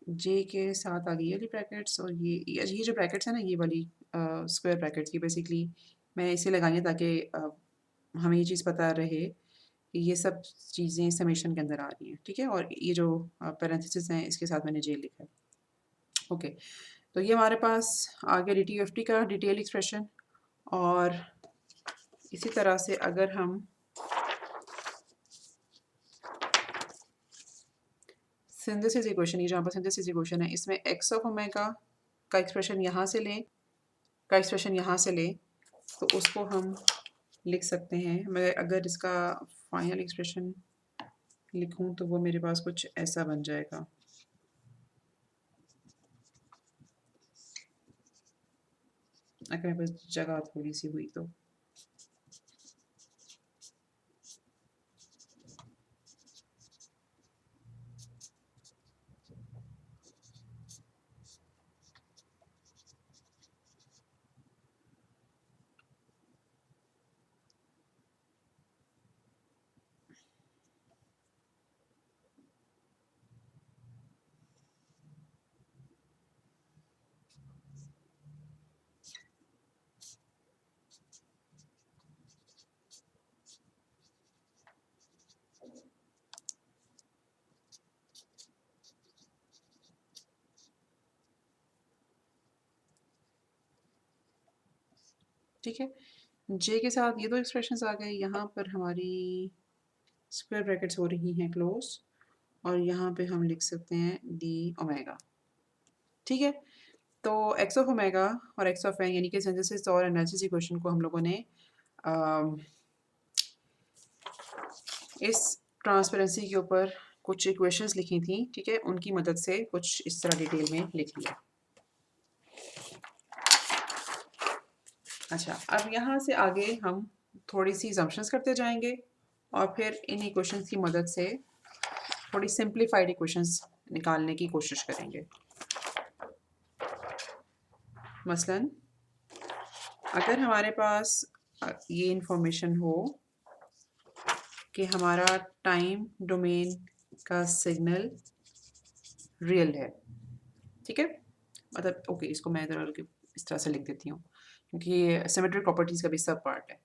जे के साथ आ गई वाली ब्रैकेट्स, और ये जो ब्रैकेट्स है ना ये वाली स्क्वायर ब्रैकेट्स की बेसिकली मैं इसे लगाई है ताकि हमें ये चीज़ पता रहे कि ये सब चीज़ें समेशन के अंदर आ रही हैं, ठीक है। और ये जो पैरेंथेसिस हैं इसके साथ मैंने जे लिखा है, ओके। तो ये हमारे पास आ गया डी टी एफ टी का डिटेल एक्सप्रेशन। और इसी तरह से अगर हम सिंथेसिस इक्वेशन, ये जहाँ पर सिंथेसिस इक्वेशन है इसमें एक्स ऑफ ओमेगा का एक्सप्रेशन यहाँ से लें, का एक्सप्रेशन यहाँ से लें, तो उसको हम लिख सकते हैं। मैं अगर इसका फाइनल एक्सप्रेशन लिखूं तो वो मेरे पास कुछ ऐसा बन जाएगा। अगर मेरे पास जगह थोड़ी सी हुई तो ठीक है। जे के साथ ये दो एक्सप्रेशंस आ गए, यहाँ पर हमारी स्क्वायर ब्रैकेट्स हो रही हैं क्लोज, और यहाँ पे हम लिख सकते हैं डी ओमेगा। ठीक है, तो एक्स ऑफ ओमेगा और एक्स ऑफ एन यानी कि सिंथेसिस और एनालिसिस इक्वेशन को हम लोगों ने इस ट्रांसपेरेंसी के ऊपर कुछ इक्वेशंस लिखी थी, ठीक है, उनकी मदद से कुछ इस तरह डिटेल में लिख लिया। अच्छा, अब यहाँ से आगे हम थोड़ी सी assumptions करते जाएंगे और फिर इन इक्वेशंस की मदद से थोड़ी सिंप्लीफाइड इक्वेशंस निकालने की कोशिश करेंगे। मसलन अगर हमारे पास ये इंफॉर्मेशन हो कि हमारा टाइम डोमेन का सिग्नल रियल है, ठीक है, मतलब ओके, इसको मैं इस तरह से लिख देती हूँ क्योंकि सिमेट्रिक प्रॉपर्टीज़ का भी सब पार्ट है।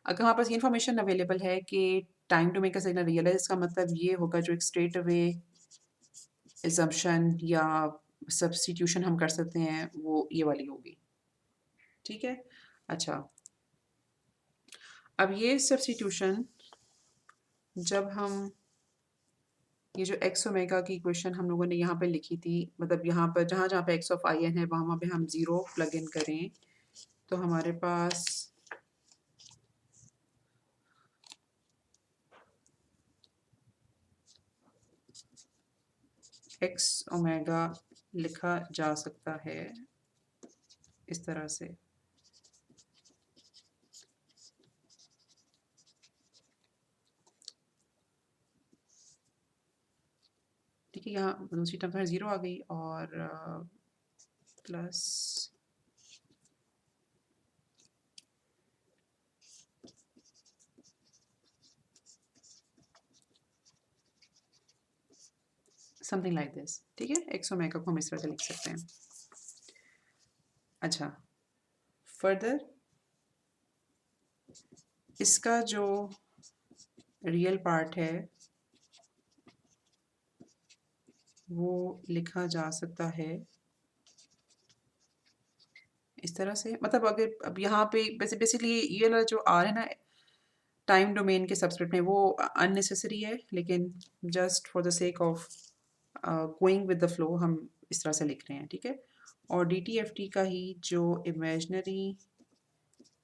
अगर हमारे पास ये इन्फॉर्मेशन अवेलेबल है कि टाइम डोमेन का सिग्नल रियल है, इसका मतलब ये होगा जो एक स्ट्रेट अवे assumption या सब्स्टिट्यूशन हम कर सकते हैं वो ये वाली होगी। ठीक है, अच्छा, अब ये सब्स्टिट्यूशन जब हम ये जो एक्स ओमेगा की इक्वेशन हम लोगों ने यहाँ पे लिखी थी, मतलब यहाँ पर जहाँ जहाँ पे एक्स ऑफ आई एन है वहाँ पे हम ज़ीरो प्लग इन करें तो हमारे पास एक्स ओमेगा लिखा जा सकता है इस तरह से। ठीक है, यहाँ दूसरी टर्म पर ज़ीरो आ गई और प्लस समथिंग लाइक दिस। ठीक है, एक्स ओमेगा को हम इस तरह से लिख सकते हैं। अच्छा, फर्दर इसका जो रियल पार्ट है वो लिखा जा सकता है इस तरह से, मतलब अगर अब यहाँ पे बेसिकली ये वाला जो आर है ना टाइम डोमेन के सबस्क्रिप्ट में, वो अननेसेसरी है, लेकिन just for the sake of going with the flow हम इस तरह से लिख रहे हैं। ठीक है, और डी टी एफ टी का ही जो इमेजनरी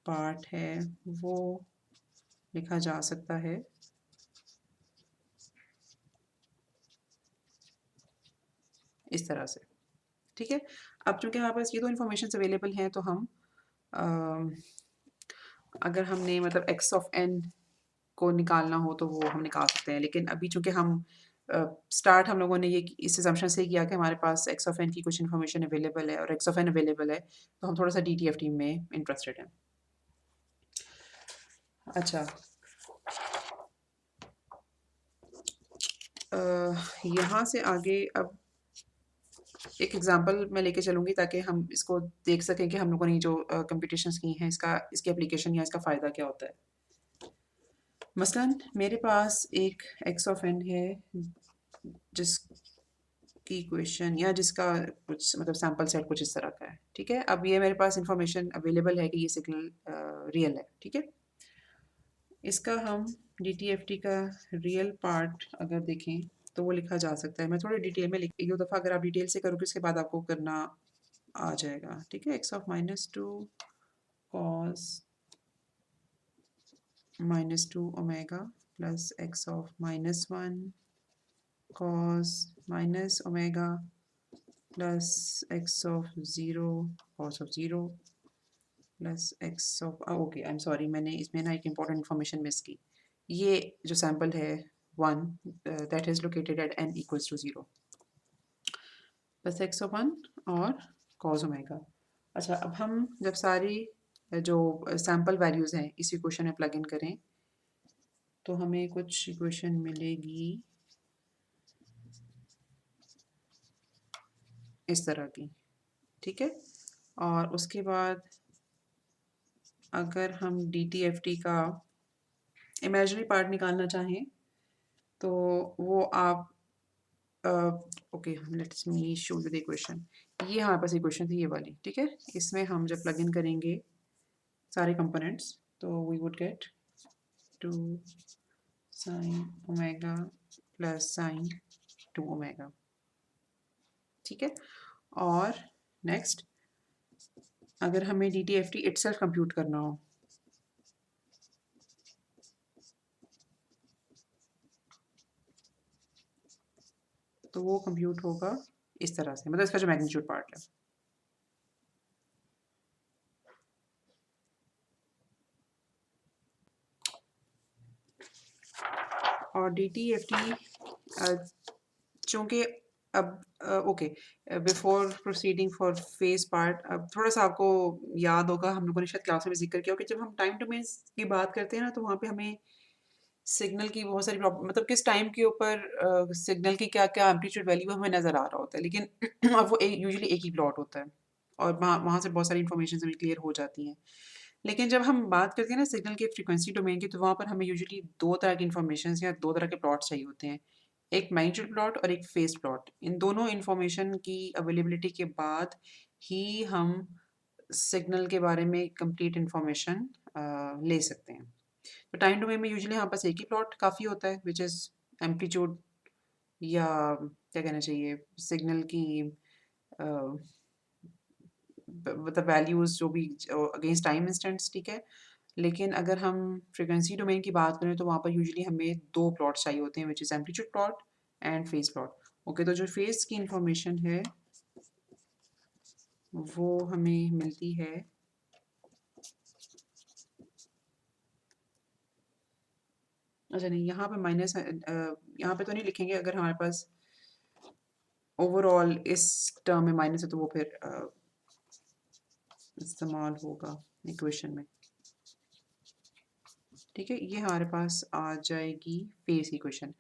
पार्ट है वो लिखा जा सकता है इस तरह से। ठीक है, अब चूंकि हमारे पास ये दो इन्फॉर्मेशन अवेलेबल हैं तो हम अगर हमने मतलब एक्स ऑफ एन को निकालना हो तो वो हम निकाल सकते हैं, लेकिन अभी चूंकि हम स्टार्ट हम लोगों ने ये इस असम्पशन से किया कि हमारे पास एक्स ऑफ एन की कुछ इन्फॉर्मेशन अवेलेबल है और एक्स ऑफ एन अवेलेबल है, तो हम थोड़ा सा डी टी एफ टी में इंटरेस्टेड हैं। अच्छा, यहाँ से आगे अब एक एग्जांपल मैं लेके चलूँगी ताकि हम इसको देख सकें कि हम लोगों ने जो कंप्यूटेशंस की हैं इसकी एप्लीकेशन या इसका फ़ायदा क्या होता है। मसलन मेरे पास एक एक्स ऑफ एन है जिसकी इक्वेशन या जिसका कुछ मतलब सैम्पल सेट कुछ इस तरह का है। ठीक है, अब ये मेरे पास इंफॉर्मेशन अवेलेबल है कि ये सिग्नल रियल है। ठीक है, इसका हम डी टी एफ टी का रियल पार्ट अगर देखें तो वो लिखा जा सकता है। मैं थोड़ी डिटेल में लिख, एक दो दफ़ा अगर आप डिटेल से करोगे उसके बाद आपको करना आ जाएगा। ठीक है, x of -2 cos -2 omega plus x of -1 cos minus omega plus x of 0 cos of 0 plus x of okay, I am sorry, मैंने इसमें ना एक इम्पॉर्टेंट इन्फॉर्मेशन मिस की। ये जो सैम्पल है 1 that is located at n equals to 0 plus x of 1 और cos omega. अच्छा, अब हम जब सारी जो सैम्पल वैल्यूज़ हैं इस इक्वेशन में प्लग इन करें तो हमें कुछ इक्वेशन मिलेगी इस तरह की। ठीक है, और उसके बाद अगर हम डी टी एफ टी का इमेजिनरी पार्ट निकालना चाहें तो वो आप okay, let's me show you the equation. ये हमारे पास इक्वेशन थी ये वाली। ठीक है, इसमें हम जब प्लग इन करेंगे सारे कंपोनेंट्स, तो we would get 2 sin omega plus sin 2 omega. ठीक है, और नेक्स्ट अगर हमें D T F T itself compute करना हो तो वो कंप्यूट होगा इस तरह से, मतलब इसका जो मैग्नीट्यूड पार्ट है। और डी टी एफ टी चूँकि अब okay, before proceeding for phase part, अब थोड़ा सा आपको याद होगा, हम लोगों ने शायद क्लास में जिक्र किया कि जब हम टाइम डोमेन्स की बात करते हैं ना, तो वहाँ पे हमें सिग्नल की बहुत सारी प्रॉब्लम, मतलब किस टाइम के ऊपर सिग्नल की क्या क्या एम्पलीट्यूड वैल्यू हमें नज़र आ रहा होता है, लेकिन अब वो यूजुअली एक ही प्लॉट होता है और वहाँ से बहुत सारी इन्फॉर्मेशन हमें क्लियर हो जाती हैं। लेकिन जब हम बात करते हैं ना सिग्नल के फ्रीक्वेंसी डोमेन की, तो वहाँ पर हमें यूजुअली दो तरह की इन्फॉर्मेशन या दो तरह के प्लॉट चाहिए होते हैं, एक मैग्नीट्यूड प्लॉट और एक फेज प्लॉट। इन दोनों इन्फॉर्मेशन की अवेलेबिलिटी के बाद ही हम सिग्नल के बारे में कंप्लीट इन्फॉर्मेशन ले सकते हैं। तो टाइम डोमेन में यूजुअली हमारे पास एक ही प्लॉट काफ़ी होता है, विच इज़ एम्पलीट्यूड या क्या कहना चाहिए सिग्नल की मतलब वैल्यूज़ जो भी अगेंस्ट टाइम इंस्टेंट्स, ठीक है। लेकिन अगर हम फ्रीक्वेंसी डोमेन की बात करें तो वहाँ पर यूजुअली हमें दो प्लॉट चाहिए होते हैं, which is amplitude plot and phase plot. Okay, तो जो फेज की इंफॉर्मेशन है वो हमें मिलती है अच्छा नहीं, यहाँ पे माइनस यहाँ पे तो नहीं लिखेंगे, अगर हमारे पास ओवरऑल इस टर्म में माइनस है तो वो फिर इस्तेमाल होगा इक्वेशन में। ठीक है, ये हमारे पास आ जाएगी फेस इक्वेशन।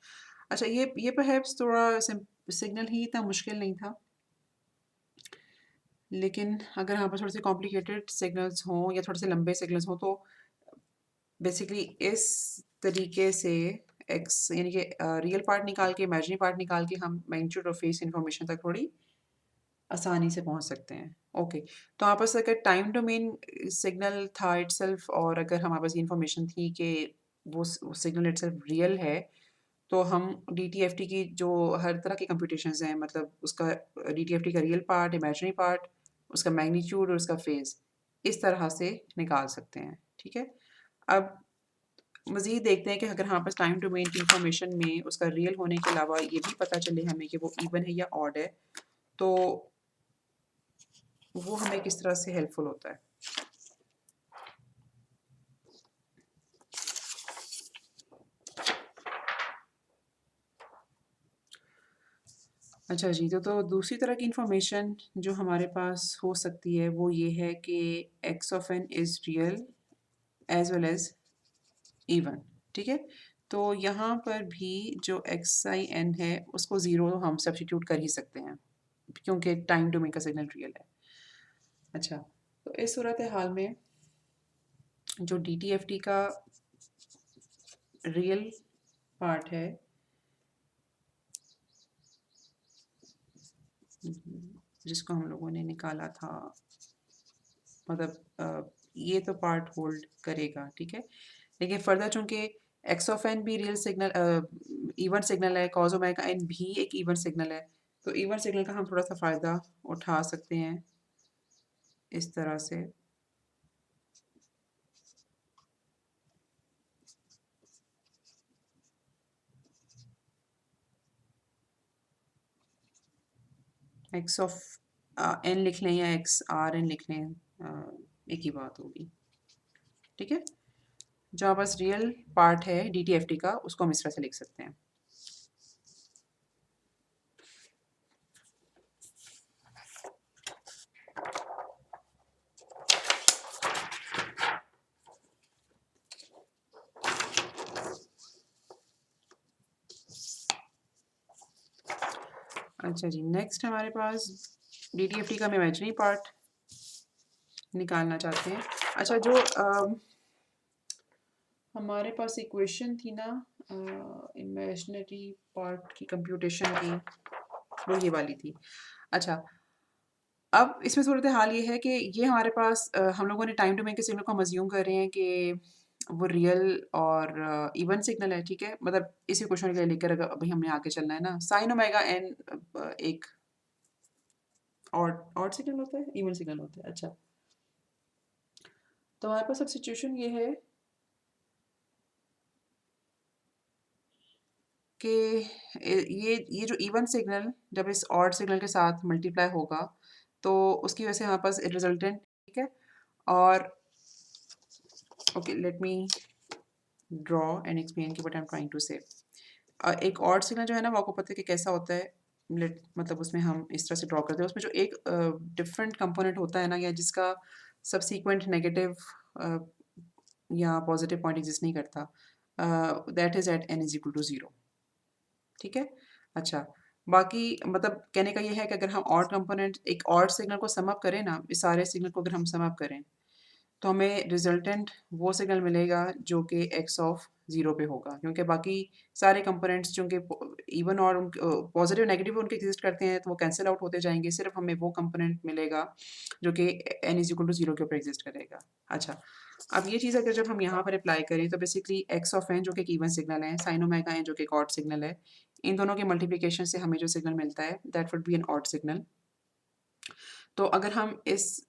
अच्छा, ये परहैप्स थोड़ा सिग्नल ही इतना मुश्किल नहीं था, लेकिन अगर हमारे पास थोड़े से कॉम्प्लिकेटेड सिग्नल्स हों या थोड़े से लंबे सिग्नल्स हों तो बेसिकली इस तरीके से एक्स यानी कि रियल पार्ट निकाल के इमेजिनरी पार्ट निकाल के हम मैग्नीट्यूड और फेस इंफॉर्मेशन तक थोड़ी आसानी से पहुंच सकते हैं। ओके, तो हमारे पास अगर टाइम डोमेन सिग्नल था इटसेल्फ और अगर हमारे पास इंफॉर्मेशन थी कि वो सिग्नल इटसेल्फ रियल है, तो हम डी टी एफ टी की जो हर तरह की कंप्यूटेशंस हैं, मतलब उसका डी टी एफ टी का रियल पार्ट, इमेजिनरी पार्ट, उसका मैग्नीट्यूड और उसका फेज, इस तरह से निकाल सकते हैं। ठीक है, अब मज़ीद देखते हैं कि अगर हमारे पास टाइम डोमेन की इंफॉर्मेशन में उसका रियल होने के अलावा ये भी पता चले हमें कि वो इवन है या ऑड है, तो वो हमें किस तरह से हेल्पफुल होता है। अच्छा जी, तो दूसरी तरह की इंफॉर्मेशन जो हमारे पास हो सकती है वो ये है कि x of n is real as well as even. ठीक है, तो यहाँ पर भी जो एक्स आई एन है उसको ज़ीरो हम सब्स्टिट्यूट कर ही सकते हैं क्योंकि टाइम डोमेन का सिग्नल रियल है। अच्छा, तो इस सूरत हाल में जो डी टी एफ टी का रियल पार्ट है जिसको हम लोगों ने निकाला था, मतलब ये तो पार्ट होल्ड करेगा, ठीक है। लेकिन फर्दर चूंकि एक्स ऑफ एन भी रियल सिग्नल इवन सिग्नल है, कॉज ओमेगा एन भी एक इवन सिग्नल है, तो इवन सिग्नल का हम थोड़ा सा फ़ायदा उठा सकते हैं इस तरह से। एक्स ऑफ एन लिख लें या एक्स आर एन लिख लें, एक ही बात होगी। ठीक है, जो बस रियल पार्ट है डी टी एफ टी का उसको हम इस तरह से लिख सकते हैं। अच्छा जी, नेक्स्ट हमारे पास डी टी एफ टी का हम इमेजिनरी पार्ट निकालना चाहते हैं। अच्छा, जो हमारे पास इक्वेशन थी ना इमेजिनरी पार्ट की कंप्यूटेशन की, वो ये वाली थी। अच्छा, अब इसमें सूरत हाल ये है कि ये हमारे पास हम लोगों ने टाइम डोमेन के सिग्नल को हम अज्यूम कर रहे हैं कि वो रियल और इवन सिग्नल है, ठीक है? मतलब इसी क्वेश्चन के लिए लेकर अगर अभी हमने आगे चलना है ना, साइन ओमेगा एन एक ऑड सिग्नल होता है, इवन सिग्नल होता है। अच्छा, तो हमारे पास अब सिचुएशन ये है कि ये जो इवन सिग्नल जब इस ऑड सिग्नल के साथ मल्टीप्लाई होगा, तो उसकी वजह से हमारे पास रिजल्टेंट, ठीक है? और okay, let me draw and explain कि what I am trying to say. एक ऑड सिग्नल जो है ना, वो आपको पता है कि कैसा होता है। मतलब उसमें हम इस तरह से ड्रॉ करते हैं, उसमें जो एक डिफरेंट कंपोनेंट होता है ना, या जिसका सबसीक्वेंट नेगेटिव या पॉजिटिव पॉइंट एग्जिस्ट नहीं करता, that is at n is equal to zero, ठीक है? अच्छा, बाकी मतलब कहने का ये है कि अगर हम ऑड कंपोनेंट एक ऑड सिग्नल को सम अप करें ना, इस सारे सिग्नल को अगर हम सम अप करें, तो हमें रिजल्टेंट वो सिग्नल मिलेगा जो कि एक्स ऑफ ज़ीरो पे होगा, क्योंकि बाकी सारे कंपोनेंट्स चूँकि इवन और पॉजिटिव नेगेटिव उनके एग्जिस्ट करते हैं, तो वो कैंसिल आउट होते जाएंगे। सिर्फ हमें वो कंपोनेंट मिलेगा जो कि n is equal to zero के ऊपर एग्जिस्ट करेगा। अच्छा, अब ये चीज़ अगर जब हम यहाँ पर अप्लाई करें, तो बेसिकली एक्स ऑफ एन जो कि एक इवन सिग्नल है, साइन ओमेगा एन जो कि एक ऑड सिग्नल है, इन दोनों के मल्टीप्लिकेशन से हमें जो सिग्नल मिलता है, that would be an odd signal. तो अगर हम इस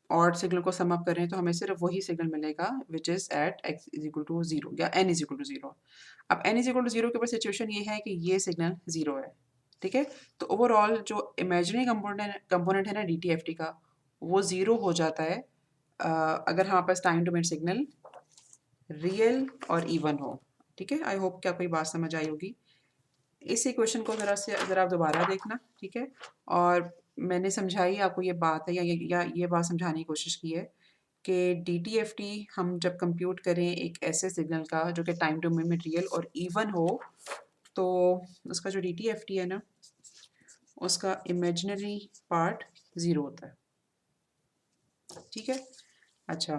ऑड सिग्नल को सम अप करें, तो हमें सिर्फ वही सिग्नल मिलेगा which is at X is equal to zero या N is equal to zero. अब N is equal to zero के ऊपर सिचुएशन ये है कि ये सिग्नल ज़ीरो है, ठीक है? तो ओवरऑल जो इमेजिनरी कंपोनेंट है ना डी टी एफ टी का, वो ज़ीरो हो जाता है अगर हमारे पास टाइम डोमेन सिग्नल रियल और इवन हो, ठीक है? आई होप कि आपको ये बात समझ आई होगी। इस इक्वेशन को ज़रा आप दोबारा देखना, ठीक है? और मैंने समझाई आपको ये बात है, या ये बात समझाने की कोशिश की है कि DTFT हम जब कंप्यूट करें एक ऐसे सिग्नल का जो कि टाइम डोमेन में रियल और इवन हो, तो उसका जो DTFT है ना, उसका इमेजिनरी पार्ट ज़ीरो होता है, ठीक है? अच्छा,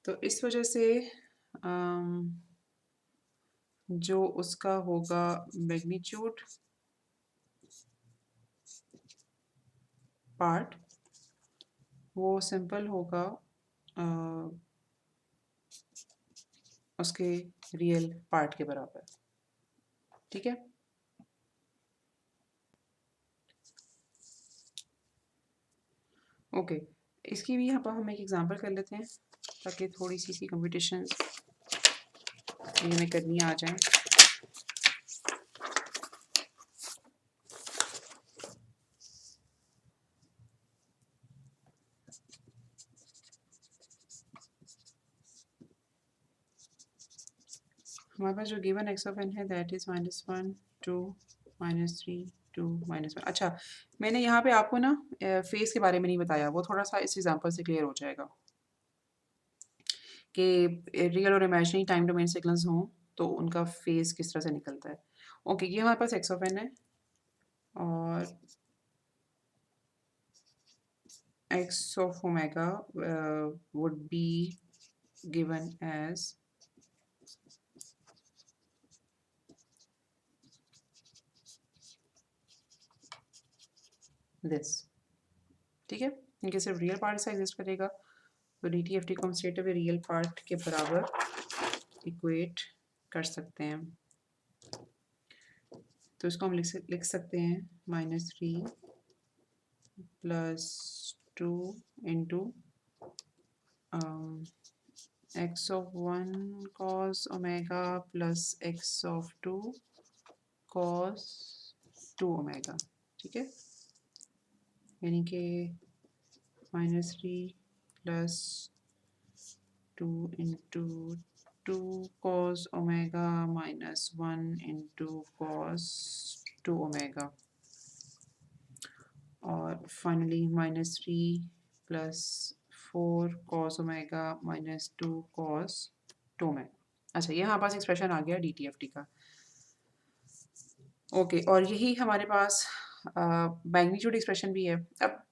तो इस वजह से अम, जो उसका होगा मैग्नीट्यूड पार्ट, वो सिंपल होगा अ, उसके रियल पार्ट के बराबर, ठीक है? ओके, इसकी भी यहाँ पर हम एक एग्जांपल कर लेते हैं, ताकि थोड़ी सी इसकी कंप्यूटेशन ये हमें करनी आ जाए। हमारे पास जो गिवन एक्स ऑफ एन है, दैट इज -1 2 -3 2 -1। अच्छा, मैंने यहाँ पे आपको ना फेस के बारे में नहीं बताया, वो थोड़ा सा इस एग्जांपल से क्लियर हो जाएगा कि रियल और इमेजिनरी टाइम डोमेन सिग्नल्स हों तो उनका फेस किस तरह से निकलता है। ओके, ये हमारे पास एक्स ऑफ एन है और x of omega would be given as this, ठीक है? इनके सिर्फ रियल पार्ट इसका एग्जिस्ट करेगा, तो डी टी एफ टी को हम स्ट्रेट अवे रियल पार्ट के बराबर इक्वेट कर सकते हैं। तो इसको हम लिख सकते हैं -3 + 2 into x of 1 cos omega plus x of 2 cos 2 omega, ठीक है? यानी कि -3 + 2 into 2 cos omega -1 into cos 2 omega, और finally -3 + 4 cos omega -2 cos 2 omega। अच्छा, ये हमारे पास एक्सप्रेशन आ गया DTFT का। ओके, और यही हमारे पास मैग्नीट्यूड एक्सप्रेशन भी है। अब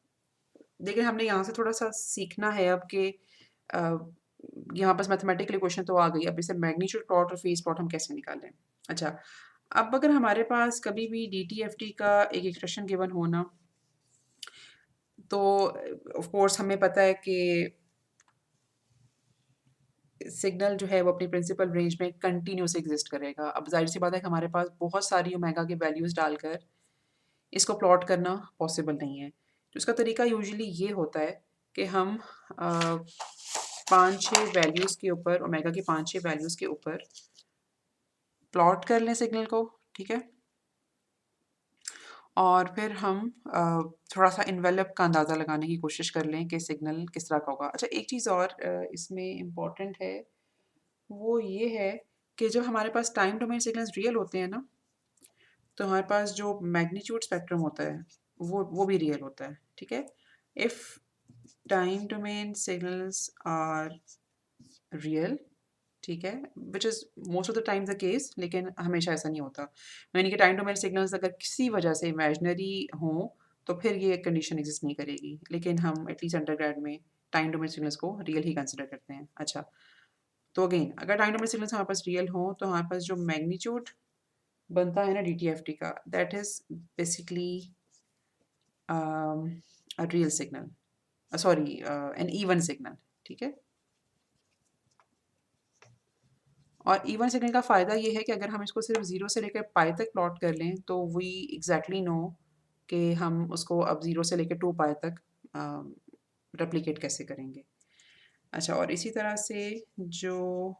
देखिए, हमने यहाँ से थोड़ा सा सीखना है अब कि यहाँ पास मैथमेटिकल इक्वेशन तो आ गई, अब इसे मैग्नीट्यूड प्लॉट और फेज प्लॉट हम कैसे निकालें। अच्छा, अब अगर हमारे पास कभी भी DTFT का एक एक्सप्रेशन गिवन हो ना, तो ऑफ कोर्स हमें पता है कि सिग्नल जो है वो अपनी प्रिंसिपल रेंज में कंटिन्यूस एग्जिस्ट करेगा। अब ज़ाहिर सी बात है कि हमारे पास बहुत सारी ओमेगा की वैल्यूज़ डालकर इसको प्लॉट करना पॉसिबल नहीं है। तो इसका तरीका यूजुअली ये होता है कि हम 5-6 वैल्यूज़ के ऊपर, ओमेगा की 5-6 वैल्यूज़ के ऊपर प्लॉट कर लें सिग्नल को, ठीक है? और फिर हम थोड़ा-सा एनवेलप का अंदाज़ा लगाने की कोशिश कर लें कि सिग्नल किस तरह का होगा। अच्छा, एक चीज़ और इसमें इम्पोर्टेंट है, वो ये है कि जब हमारे पास टाइम डोमेन सिग्नल्स रियल होते हैं ना, तो हमारे पास जो मैग्नीट्यूड स्पेक्ट्रम होता है, वो भी रियल होता है, ठीक है? If time domain signals are real, ठीक है, which is most of the time the case, लेकिन हमेशा ऐसा नहीं होता। यानी कि टाइम डोमेन सिग्नल्स अगर किसी वजह से इमेजिनरी हों, तो फिर ये कंडीशन एग्जिस्ट नहीं करेगी, लेकिन हम एटलीस्ट अंडरग्रेड में टाइम डोमेन सिग्नल्स को रियल ही कंसिडर करते हैं। अच्छा, तो अगेन अगर टाइम डोमेन सिग्नल्स हमारे पास रियल हों, तो हमारे पास जो मैग्नीट्यूड बनता है ना DTFT का, that is basically a real signal, sorry an even signal, ठीक है? और इवन सिग्नल का फ़ायदा ये है कि अगर हम इसको सिर्फ 0 से लेकर पाई तक प्लॉट कर लें, तो वी एग्ज़ैक्टली नो कि हम उसको अब 0 से लेकर 2 पाई तक रेप्लिकेट कैसे करेंगे। अच्छा, और इसी तरह से जो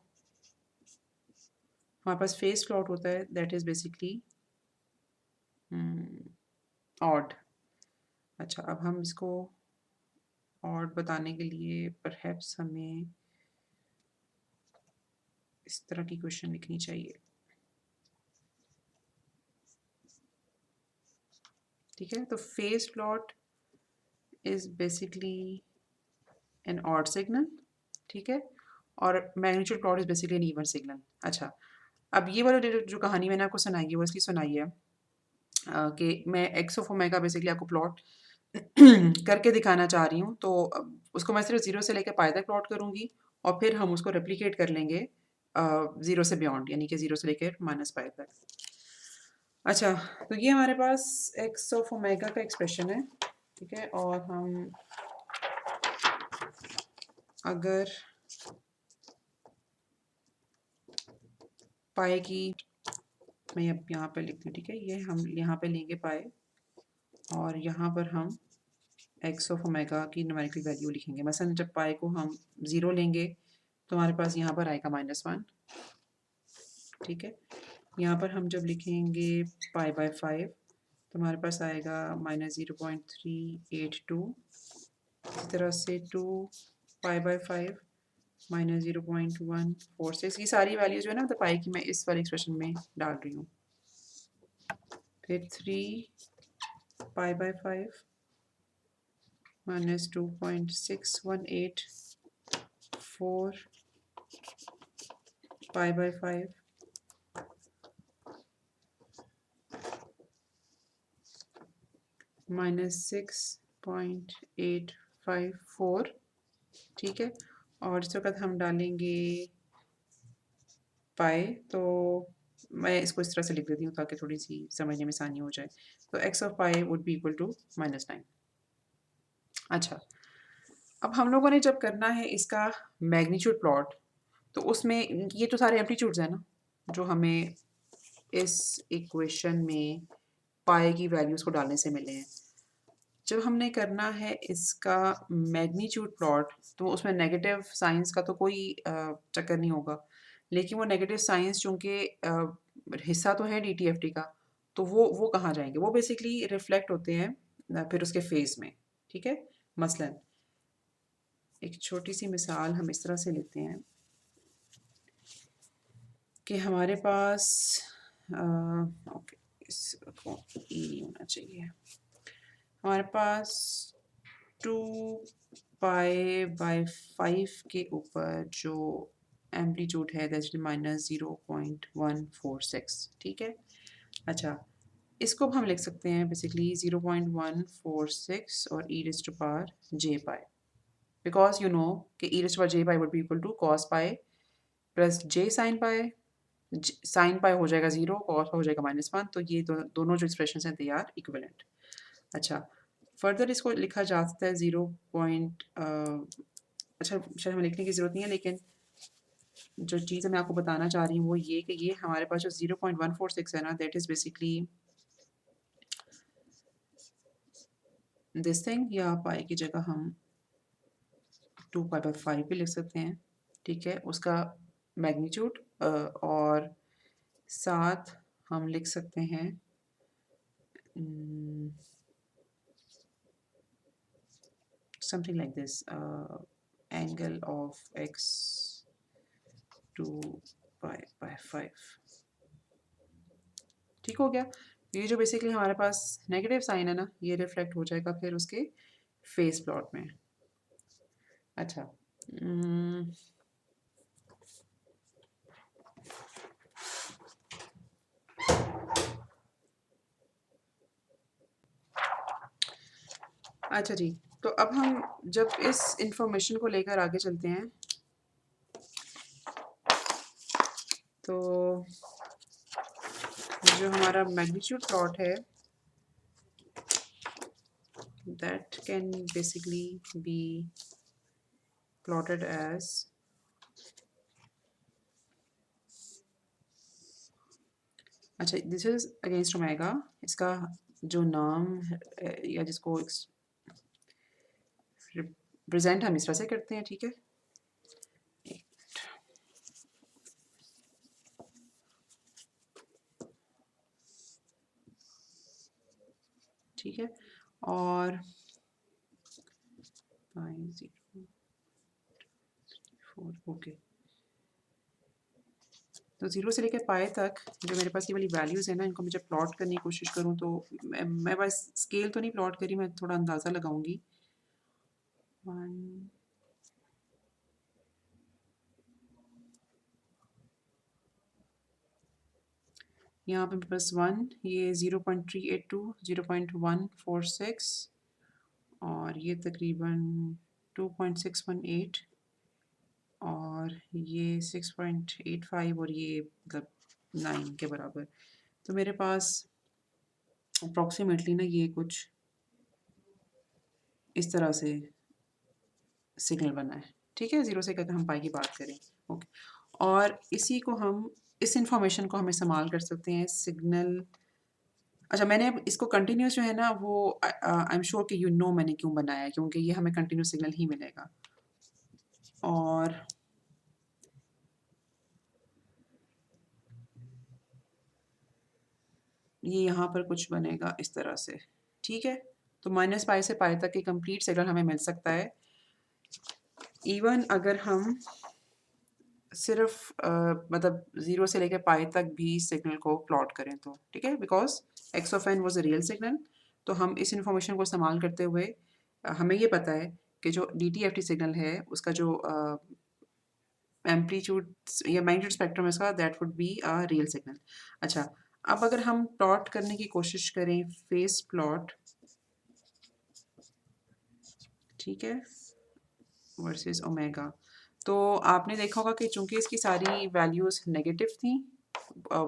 हमारे पास फेस प्लॉट होता है, दैट इज़ बेसिकली ऑड। अच्छा, अब हम इसको ऑड बताने के लिए परहैप्स हमें इस तरह की क्वेश्चन लिखनी चाहिए, ठीक है? तो phase plot is basically an odd signal, ठीक है? और magnitude plot is basically an even signal. अच्छा, अब ये वाला जो कहानी मैंने आपको सुनाई है, वो इसलिए सुनाई है कि मैं एक्स ऑफ ओमेगा बेसिकली आपको प्लॉट करके दिखाना चाह रही हूँ। तो उसको मैं सिर्फ 0 से लेकर पाई तक प्लॉट करूँगी, और फिर हम उसको रेप्लिकेट कर लेंगे 0 से बियॉन्ड, यानी कि 0 से लेकर माइनस पाई तक। अच्छा, तो ये हमारे पास एक्स ऑफ ओमेगा का एक्सप्रेशन है, ठीक है? और हम अगर पाई की, मैं अब यहाँ पे लिखती हूँ, ठीक है? ये हम यहाँ पे लेंगे पाई, और यहाँ पर हम एक्स ऑफ ओमेगा की न्यूमेरिकल वैल्यू लिखेंगे। मसलन जब पाई को हम 0 लेंगे, तो हमारे पास यहाँ पर आएगा -1, ठीक है? यहाँ पर हम जब लिखेंगे पाई बाय 5, तो हमारे पास आएगा -0.382। इसी तरह से 2 पाई बाय 5 -0.146। ये सारी वैल्यूज जो है ना, मतलब पाई की मैं इस वाले एक्सप्रेशन में डाल रही हूँ। फिर 3 पाई बाय 5 -2.618, 4 पाई बाय 5 -6.854, ठीक है? और इस वक्त हम डालेंगे पाई, तो मैं इसको इस तरह से लिख देती हूँ ताकि थोड़ी सी समझने में आसानी हो जाए। तो x of pi would be equal to -9। अच्छा, अब हम लोगों ने जब करना है इसका मैग्नीट्यूड प्लॉट, तो उसमें ये तो सारे एम्पलीट्यूड्स हैं ना, जो हमें इस इक्वेशन में पाई की वैल्यूज़ को डालने से मिले हैं। जब हमने करना है इसका मैग्नीट्यूड प्लॉट, तो उसमें नेगेटिव साइंस का तो कोई चक्कर नहीं होगा, लेकिन वो नेगेटिव साइंस चूँकि हिस्सा तो है DTFT का, तो वो कहाँ जाएंगे? वो बेसिकली रिफ्लेक्ट होते हैं फिर उसके फेस में, ठीक है? मसलन एक छोटी सी मिसाल हम इस तरह से लेते हैं कि हमारे पास ओके, इसको ई नहीं होना चाहिए, हमारे पास 2 पाई बाय 5 के ऊपर जो एम्पलीट्यूड है दैट इज -0.146, ठीक है? अच्छा, इसको हम लिख सकते हैं बेसिकली 0.146 और e raised to power j pi, because you know कि e raised to power j pi would be equal to cos pi plus j sin pi sine pi हो जाएगा 0, कॉस पाई हो जाएगा -1, तो ये दोनों जो एक्सप्रेशन हैं दे आर इक्विवेलेंट। अच्छा, फर्दर इसको लिखा जा सकता है 0 पॉइंट अच्छा शायद हमें लिखने की ज़रूरत नहीं है, लेकिन जो चीज़ मैं आपको बताना चाह रही हूँ वो ये कि ये हमारे पास जो 0.146 है ना, that is basically this thing, या पाई की जगह हम 2 पाई/5 भी लिख सकते हैं, ठीक है, उसका मैग्नीट्यूड, और साथ हम लिख सकते हैं something like this, angle of x 2 पाई/5। ठीक हो गया। ये जो बेसिकली हमारे पास नेगेटिव साइन है ना, ये रिफ्लेक्ट हो जाएगा फिर उसके फेस प्लॉट में। अच्छा, अच्छा जी, तो अब हम जब इस इंफॉर्मेशन को लेकर आगे चलते हैं, तो जो हमारा मैग्नीट्यूड प्लॉट है that can basically be plotted as अच्छा, दिस इज अगेंस्ट ओमेगा। इसका जो नाम या जिसको रिप्रेजेंट हम इस तरह से करते हैं, ठीक है। ठीक है, और ओके, तो 0 से लेकर पाए तक जो मेरे पास ये वाली वैल्यूज़ है ना, इनको मैं जब प्लॉट करने की कोशिश करूँ तो मैं बस स्केल तो नहीं प्लॉट करी, मैं थोड़ा अंदाज़ा लगाऊंगी। 1 यहाँ पे मेरे पास 1, ये 0.382, 0.146, और ये तकरीबन 2.618, और ये 6.85, और ये मतलब 9 के बराबर। तो मेरे पास अप्रॉक्सीमेटली ना ये कुछ इस तरह से सिग्नल बना है, ठीक है, 0 से अगर हम पाई की बात करें। ओके, और इसी को हम इस इंफॉर्मेशन को हम इस्तेमाल कर सकते हैं सिग्नल। अच्छा, मैंने अब इसको कंटिन्यूस जो है ना वो आई एम श्योर कि यू नो मैंने क्यों बनाया है, क्योंकि ये हमें कंटिन्यूस सिग्नल ही मिलेगा, और ये यहाँ पर कुछ बनेगा इस तरह से, ठीक है। तो -पाई से पाई तक की कंप्लीट सिग्नल हमें मिल सकता है, इवन अगर हम सिर्फ मतलब 0 से लेकर पाई तक भी सिग्नल को प्लॉट करें तो, ठीक है, because x of n was a real signal. तो हम इस इंफॉर्मेशन को इस्तेमाल करते हुए हमें ये पता है कि जो DTFT सिग्नल है उसका जो एम्पलीट्यूड या मैग्नीट्यूड स्पेक्ट्रम है उसका, that would be a real signal. अच्छा, अब अगर हम प्लॉट करने की कोशिश करें फेस प्लॉट, ठीक है, वर्सेस ओमेगा, तो आपने देखा होगा कि चूंकि इसकी सारी वैल्यूज़ नेगेटिव थी,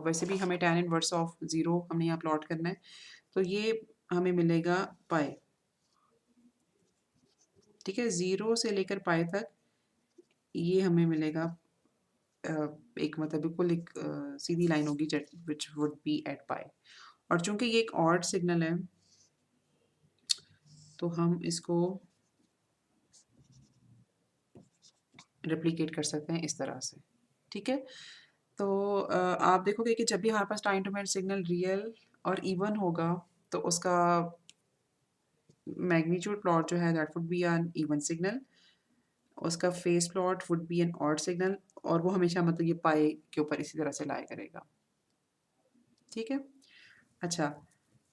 वैसे भी हमें tan इनवर्स ऑफ 0 हमने यहाँ प्लॉट करना है, तो ये हमें मिलेगा पाई, ठीक है, 0 से लेकर पाई तक ये हमें मिलेगा एक मतलब बिल्कुल एक सीधी लाइन होगी which would be at pi, और चूंकि ये एक ऑड सिग्नल है तो हम इसको रेप्लिकेट कर सकते हैं इस तरह से, ठीक है। तो आप देखोगे कि जब भी हमारे पास टाइम डोमेन सिग्नल रियल और इवन होगा तो उसका मैग्नीट्यूड प्लॉट जो है that would be an even signal, उसका phase plot would be an odd signal, और वो हमेशा मतलब ये पाई के ऊपर इसी तरह से लाया करेगा, ठीक है। अच्छा,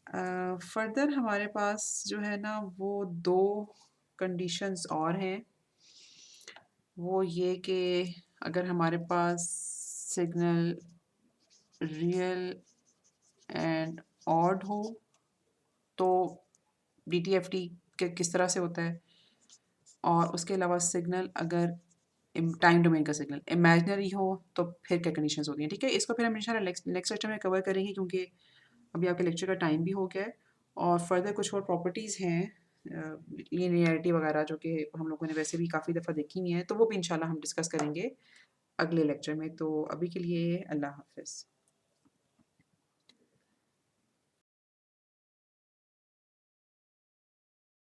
फर्दर हमारे पास जो है ना वो दो कंडीशंस और हैं, वो ये कि अगर हमारे पास सिग्नल रियल एंड ऑड हो तो DTFT के किस तरह से होता है, और उसके अलावा सिग्नल अगर टाइम डोमेन का सिग्नल इमेजिनरी हो तो फिर क्या कंडीशंस होती हैं, ठीक है। इसको फिर हम इंशाल्लाह नेक्स्ट लेक्चर में कवर करेंगे, क्योंकि अभी आपके लेक्चर का टाइम भी हो गया है। और फर्दर कुछ और प्रॉपर्टीज़ हैं लीनियरिटी वगैरह, जो कि हम लोगों ने वैसे भी काफ़ी दफ़ा देखी हुई हैं, तो वो भी इंशाल्लाह हम डिस्कस करेंगे अगले लेक्चर में। तो अभी के लिए अल्लाह हाफ़िज़।